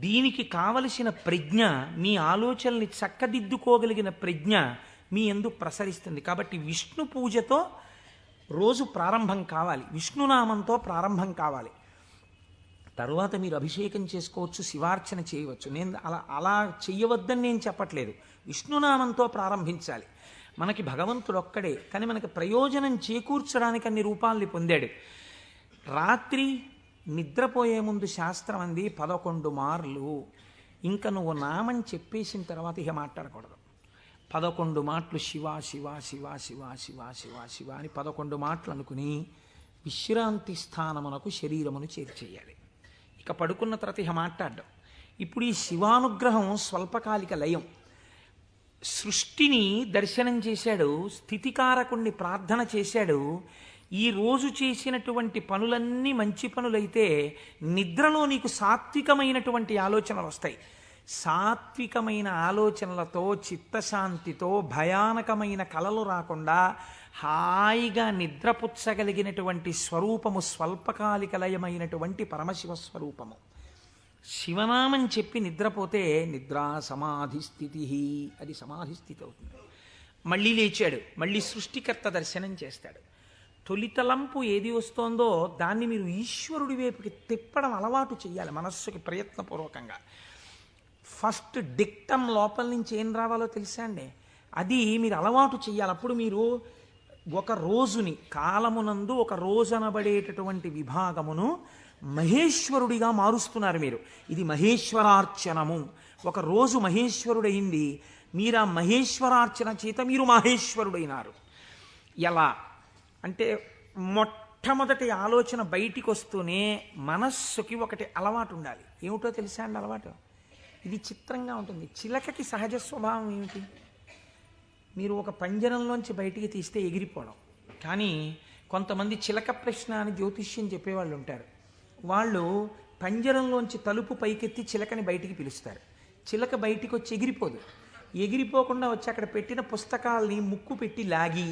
దీనికి కావలసిన ప్రజ్ఞ, మీ ఆలోచనల్ని చక్కదిద్దుకోగలిగిన ప్రజ్ఞ మీ యందు ప్రసరిస్తుంది. కాబట్టి విష్ణు పూజతో రోజు ప్రారంభం కావాలి, విష్ణునామంతో ప్రారంభం కావాలి. తరువాత మీరు అభిషేకం చేసుకోవచ్చు, శివార్చన చేయవచ్చు. నేను అలా చెయ్యవద్దని నేను చెప్పట్లేదు. విష్ణునామంతో ప్రారంభించాలి. మనకి భగవంతుడు ఒక్కడే, కానీ మనకి ప్రయోజనం చేకూర్చడానికి అన్ని రూపాల్ని పొందాడు. రాత్రి నిద్రపోయే ముందు శాస్త్రం అంది 11 మార్లు. ఇంకా నువ్వు నామం చెప్పేసిన తర్వాత ఇక మాట్లాడకూడదు. 11 మాటలు శివ శివ శివ శివ శివ శివ శివ అని 11 మాటలు అనుకుని విశ్రాంతి స్థానమునకు శరీరమును చేర్చేయాలి. ఇక పడుకున్న తర్వాత ఇక మాట్లాడడం. ఇప్పుడు ఈ శివానుగ్రహం స్వల్పకాలిక లయం. సృష్టిని దర్శనం చేశాడు, స్థితికారకుణ్ణి ప్రార్థన చేశాడు. ఈ రోజు చేసినటువంటి పనులన్నీ మంచి పనులైతే నిద్రలో నీకు సాత్వికమైనటువంటి ఆలోచనలు వస్తాయి. సాత్వికమైన ఆలోచనలతో, చిత్తశాంతితో, భయానకమైన కలలు రాకుండా హాయిగా నిద్రపుచ్చగలిగినటువంటి స్వరూపము స్వల్పకాలిక లయమైనటువంటి పరమశివ స్వరూపము. శివనామం చెప్పి నిద్రపోతే నిద్రా సమాధి స్థితి, అది సమాధి స్థితి అవుతుంది. మళ్ళీ లేచాడు, మళ్ళీ సృష్టికర్త దర్శనం చేస్తాడు. తొలితలంపు ఏది వస్తోందో దాన్ని మీరు ఈశ్వరుడి వైపుకి తిప్పడం అలవాటు చేయాలి మనస్సుకి ప్రయత్నపూర్వకంగా. ఫస్ట్ డిక్టం లోపల నుంచి ఏం రావాలో తెలుసా అండి? అది మీరు అలవాటు చేయాలి. అప్పుడు మీరు ఒక రోజుని, కాలమునందు ఒక రోజు అనబడేటటువంటి విభాగమును మహేశ్వరుడిగా మారుస్తున్నారు మీరు. ఇది మహేశ్వరార్చనము. ఒక రోజు మహేశ్వరుడైంది, మీరు ఆ మహేశ్వరార్చన చేత మీరు మహేశ్వరుడైనారు. ఎలా అంటే మొట్టమొదటి ఆలోచన బయటికి వస్తూనే మనస్సుకి ఒకటి అలవాటు ఉండాలి. ఏమిటో తెలుసా అండి అలవాటు? ఇది చిత్రంగా ఉంటుంది. చిలకకి సహజ స్వభావం ఏమిటి? మీరు ఒక పంజరంలోంచి బయటికి తీస్తే ఎగిరిపోవడం. కానీ కొంతమంది చిలక ప్రశ్న అని జ్యోతిష్యం చెప్పేవాళ్ళు ఉంటారు. వాళ్ళు పంజరంలోంచి తలుపు పైకెత్తి చిలకని బయటికి పిలుస్తారు. చిలక బయటికి వచ్చి ఎగిరిపోదు. ఎగిరిపోకుండా వచ్చి అక్కడ పెట్టిన పుస్తకాల్ని ముక్కు పెట్టి లాగి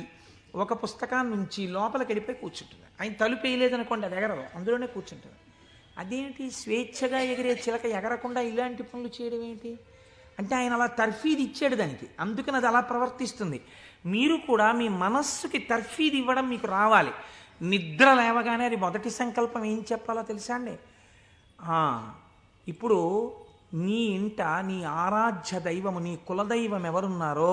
ఒక పుస్తకాన్ని నుంచి లోపలికి వెళ్ళిపోయి కూర్చుంటుంది. ఆయన తలుపు వేయలేదనుకోండి, అది ఎగరదు, అందులోనే కూర్చుంటుంది. అదేంటి స్వేచ్ఛగా ఎగిరే చిలక ఎగరకుండా ఇలాంటి పనులు చేయడం ఏంటి అంటే ఆయన అలా తర్ఫీదు ఇచ్చాడు దానికి, అందుకని అది అలా ప్రవర్తిస్తుంది. మీరు కూడా మీ మనస్సుకి తర్ఫీదు ఇవ్వడం మీకు రావాలి. నిద్ర లేవగానే అది మొదటి సంకల్పం ఏం చెప్పాలో తెలుసా అండి? ఇప్పుడు నీ ఇంట నీ ఆరాధ్య దైవము, నీ కులదైవం ఎవరున్నారో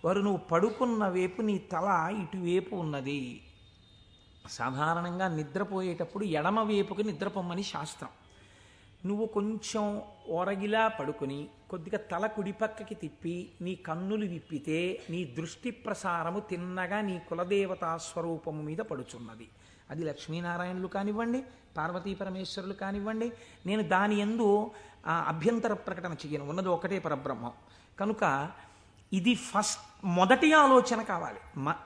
వారు నువ్వు పడుకున్న వైపు నీ తల ఇటువైపు ఉన్నది. సాధారణంగా నిద్రపోయేటప్పుడు ఎడమ వైపుకి నిద్రపోమ్మని శాస్త్రం. నువ్వు కొంచెం ఒరగిలా పడుకుని కొద్దిగా తల కుడిపక్కకి తిప్పి నీ కన్నులు విప్పితే నీ దృష్టి ప్రసారము తిన్నగా నీ కులదేవతా స్వరూపము మీద పడుచున్నది. అది లక్ష్మీనారాయణులు కానివ్వండి, పార్వతీ పరమేశ్వరులు కానివ్వండి. నేను దాని యందు అభ్యంతర ప్రకటన చెయ్యను, ఉన్నది ఒకటే పరబ్రహ్మం. కనుక ఇది మొదటి ఆలోచన కావాలి.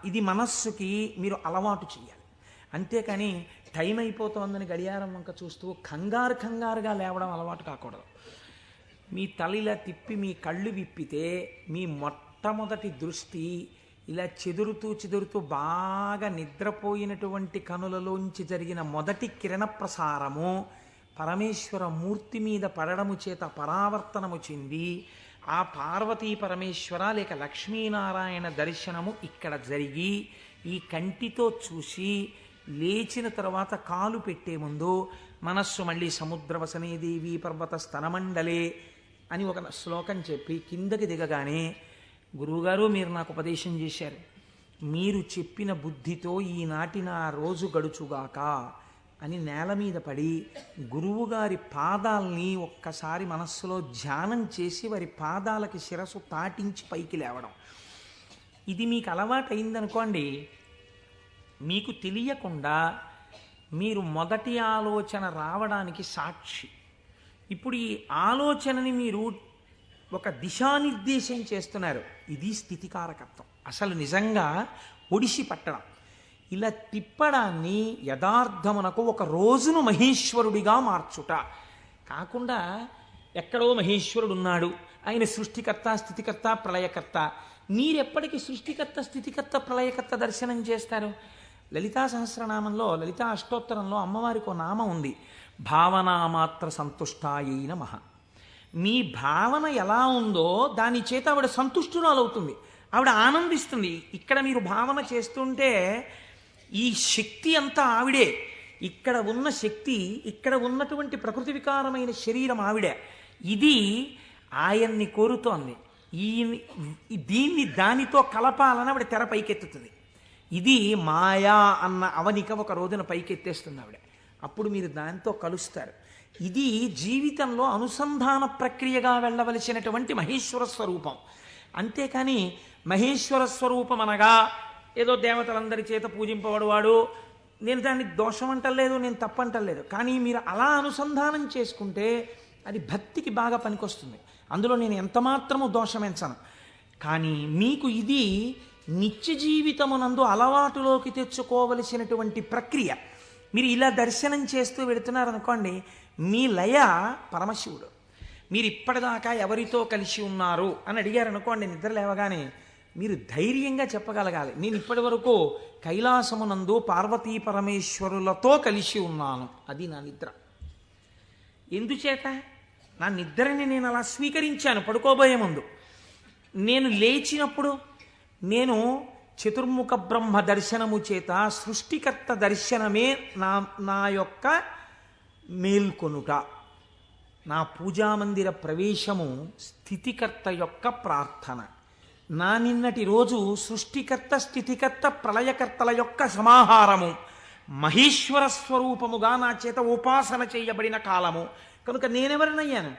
ఇది మనస్సుకి మీరు అలవాటు చేయాలి. అంతేకాని టైం అయిపోతుందని గడియారం వంక చూస్తూ కంగారుగా లేవడం అలవాటు కాకూడదు. మీ తల తిప్పి మీ కళ్ళు విప్పితే మీ మొట్టమొదటి దృష్టి ఇలా చెదురుతూ బాగా నిద్రపోయినటువంటి కనులలోంచి జరిగిన మొదటి కిరణ ప్రసారము పరమేశ్వర మూర్తి మీద పడడము చేత పరావర్తనము చెంది ఆ పార్వతీ పరమేశ్వర లేక లక్ష్మీనారాయణ దర్శనము ఇక్కడ జరిగి ఈ కంటితో చూసి లేచిన తర్వాత కాలు పెట్టే ముందు మనస్సు మళ్ళీ సముద్రవసనే దేవి పర్వత స్తనమండలే అని ఒక శ్లోకం చెప్పి కిందకి దిగగానే, గురువుగారు మీరు నాకు ఉపదేశం చేశారు, మీరు చెప్పిన బుద్ధితో ఈనాటి నా రోజు గడుచుగాక అని నేల మీద పడి గురువుగారి పాదాల్ని ఒక్కసారి మనస్సులో ధ్యానం చేసి వారి పాదాలకి శిరస్సు తాటించి పైకి లేవడం. ఇది మీకు అలవాటైందనుకోండి, మీకు తెలియకుండా మీరు మొదటి ఆలోచన రావడానికి సాక్షి. ఇప్పుడు ఈ ఆలోచనని మీరు ఒక దిశానిర్దేశం చేస్తున్నారు. ఇది స్థితికారకత్వం. అసలు నిజంగా ఒడిసి పట్టడం, ఇలా తిప్పడాన్ని యథార్థమునకు ఒక రోజును మహేశ్వరుడిగా మార్చుట కాకుండా ఎక్కడో మహేశ్వరుడు ఉన్నాడు, ఆయన సృష్టికర్త స్థితికర్త ప్రళయకర్త. మీరెప్పటికీ సృష్టికర్త స్థితికర్త ప్రళయకర్త దర్శనం చేస్తారు? లలితా సహస్రనామంలో లలితా అష్టోత్తరంలో అమ్మవారికి ఒక నామం ఉంది, భావనామాత్ర సంతుష్టాయై నమః. మీ భావన ఎలా ఉందో దాని చేత ఆవిడ సంతుష్టురాలవుతుంది, ఆవిడ ఆనందిస్తుంది. ఇక్కడ మీరు భావన చేస్తుంటే ఈ శక్తి అంతా ఆవిడే. ఇక్కడ ఉన్న శక్తి, ఇక్కడ ఉన్నటువంటి ప్రకృతి వికారమైన శరీరం ఆవిడే. ఇది ఆయన్ని కోరుతోంది. దీన్ని దానితో కలపాలని ఆవిడ తెర పైకెత్తుతుంది. ఇది మాయా అన్న అవనిక ఒక రోజున పైకెత్తేస్తుంది ఆవిడ. అప్పుడు మీరు దాంతో కలుస్తారు. ఇది జీవితంలో అనుసంధాన ప్రక్రియగా వెళ్ళవలసినటువంటి మహేశ్వర స్వరూపం. అంతేకాని మహేశ్వర స్వరూపం అనగా ఏదో దేవతలందరి చేత పూజింపబడువాడు, నేను దాన్ని దోషం అంటలేదు, నేను తప్పంటలేదు. కానీ మీరు అలా అనుసంధానం చేసుకుంటే అది భక్తికి బాగా పనికొస్తుంది. అందులో నేను ఎంతమాత్రము దోషమెంచను. కానీ మీకు ఇది నిత్య జీవితమునందు అలవాటులోకి తెచ్చుకోవలసినటువంటి ప్రక్రియ. మీరు ఇలా దర్శనం చేస్తూ వెళుతున్నారనుకోండి, మీ లయ పరమశివుడు. మీరు ఇప్పటిదాకా ఎవరితో కలిసి ఉన్నారు అని అడిగారనుకోండి నిద్ర లేవగానే, మీరు ధైర్యంగా చెప్పగలగాలి, నేను ఇప్పటి వరకు కైలాసమునందు పార్వతీ పరమేశ్వరులతో కలిసి ఉన్నాను. అది నా నిద్ర. ఎందుచేత? నా నిద్రని నేను అలా స్వీకరించాను పడుకోబోయే ముందు. నేను లేచినప్పుడు నేను చతుర్ముఖ బ్రహ్మ దర్శనము చేత సృష్టికర్త దర్శనమే నా యొక్క మేల్కొనుట. నా పూజామందిర ప్రవేశము స్థితికర్త యొక్క ప్రార్థన. నా నిన్నటి రోజు సృష్టికర్త స్థితికర్త ప్రళయకర్తల యొక్క సమాహారము, మహేశ్వర స్వరూపముగా నా చేత ఉపాసన చేయబడిన కాలము. కనుక నేనెవరినయ్యాను?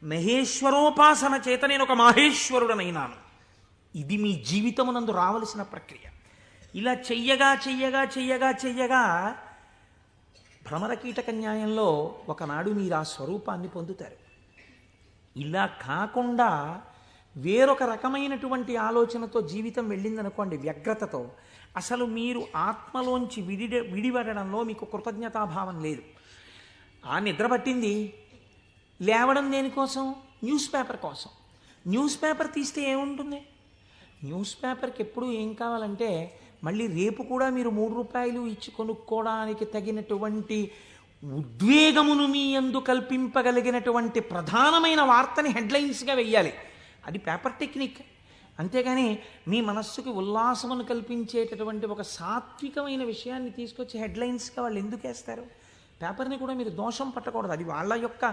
మహేశ్వరోపాసన చేత నేను ఒక మహేశ్వరుడనైనాను. ఇది మీ జీవితమునందు రావలసిన ప్రక్రియ. ఇలా చెయ్యగా చెయ్యగా చెయ్యగా చెయ్యగా భ్రమరకీటక న్యాయంలో ఒకనాడు మీరు ఆ స్వరూపాన్ని పొందుతారు. ఇలా కాకుండా వేరొక రకమైనటువంటి ఆలోచనతో జీవితం వెళ్ళిందనుకోండి, వ్యగ్రతతో, అసలు మీరు ఆత్మలోంచి విడిపడడంలో మీకు కృతజ్ఞతాభావం లేదు. ఆ నిద్ర పట్టింది, లేవడం దేనికోసం? న్యూస్ పేపర్ కోసం. న్యూస్ పేపర్ తీస్తే ఏముంటుంది? న్యూస్ పేపర్కి ఎప్పుడు ఏం కావాలంటే మళ్ళీ రేపు కూడా మీరు 3 రూపాయలు ఇచ్చి కొనుక్కోవడానికి తగినటువంటి ఉద్వేగమును మీ యందు కల్పింపగలిగినటువంటి ప్రధానమైన వార్తని హెడ్లైన్స్గా వెయ్యాలి. అది పేపర్ టెక్నిక్. అంతేగాని మీ మనస్సుకి ఉల్లాసమును కల్పించేటటువంటి ఒక సాత్వికమైన విషయాన్ని తీసుకొచ్చి హెడ్లైన్స్గా వాళ్ళు ఎందుకు వేస్తారు? పేపర్ని కూడా మీరు దోషం పట్టకూడదు. అది వాళ్ళ యొక్క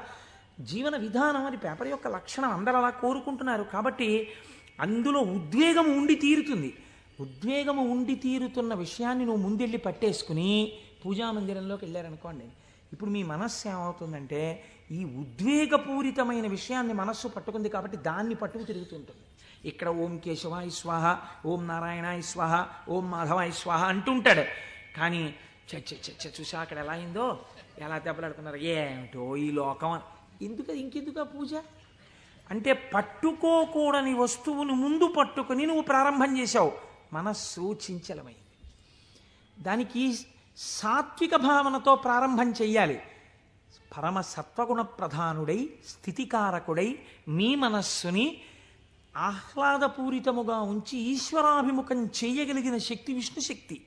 జీవన విధానం, అది పేపర్ యొక్క లక్షణం. అందరూ అలా కోరుకుంటున్నారు. కాబట్టి అందులో ఉద్వేగం ఉండి తీరుతుంది. ఉద్వేగము ఉండి తీరుతున్న విషయాన్ని నువ్వు ముందెళ్ళి పట్టేసుకుని పూజామందిరంలోకి వెళ్ళారనుకోండి, ఇప్పుడు మీ మనస్సు ఏమవుతుందంటే ఈ ఉద్వేగపూరితమైన విషయాన్ని మనస్సు పట్టుకుంది కాబట్టి దాన్ని పట్టుకు తిరుగుతుంటుంది. ఇక్కడ ఓం కేశవాయ స్వాహ, ఓం నారాయణాయ స్వాహ, ఓం మాధవాయ స్వాహ అంటుంటాడు. కానీ చూసా అక్కడ ఎలా అయిందో, ఎలా దెబ్బలాడుతున్నారు, ఏమిటో ఈ లోకం. ఇంకెందుకు ఆ పూజ అంటే పట్టుకోకూడని వస్తువును ముందు పట్టుకుని నువ్వు ప్రారంభం చేశావు. మనస్సు చించలమైంది. దానికి సాత్విక భావనతో ప్రారంభం చెయ్యాలి. పరమ సత్వగుణ ప్రధానుడై స్థితికారకుడై మీ మనస్సుని ఆహ్లాదపూరితముగా ఉంచి ఈశ్వరాభిముఖం చేయగలిగిన శక్తి విష్ణు శక్తి.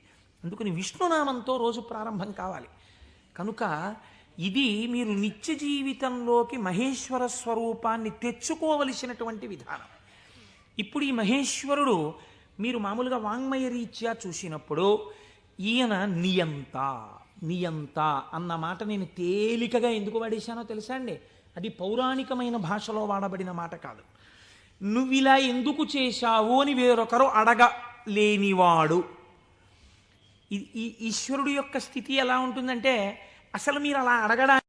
అందుకని విష్ణునామంతో రోజు ప్రారంభం కావాలి. కనుక ఇది మీరు నిత్య జీవితంలోకి మహేశ్వర స్వరూపాన్ని తెచ్చుకోవలసినటువంటి విధానం. ఇప్పుడు ఈ మహేశ్వరుడు మీరు మామూలుగా వాంగ్మయ రీత్యా చూసినప్పుడు ఈయన నియంత అన్న మాట నేను తేలికగా ఎందుకు వాడేశానో తెలుసా అండి? అది పౌరాణికమైన భాషలో వాడబడిన మాట కాదు. నువ్విలా ఎందుకు చేశావు అని వేరొకరు అడగలేనివాడు. ఈ ఈశ్వరుడు యొక్క స్థితి ఎలా ఉంటుందంటే అసలు మీరు అలా అడగడానికి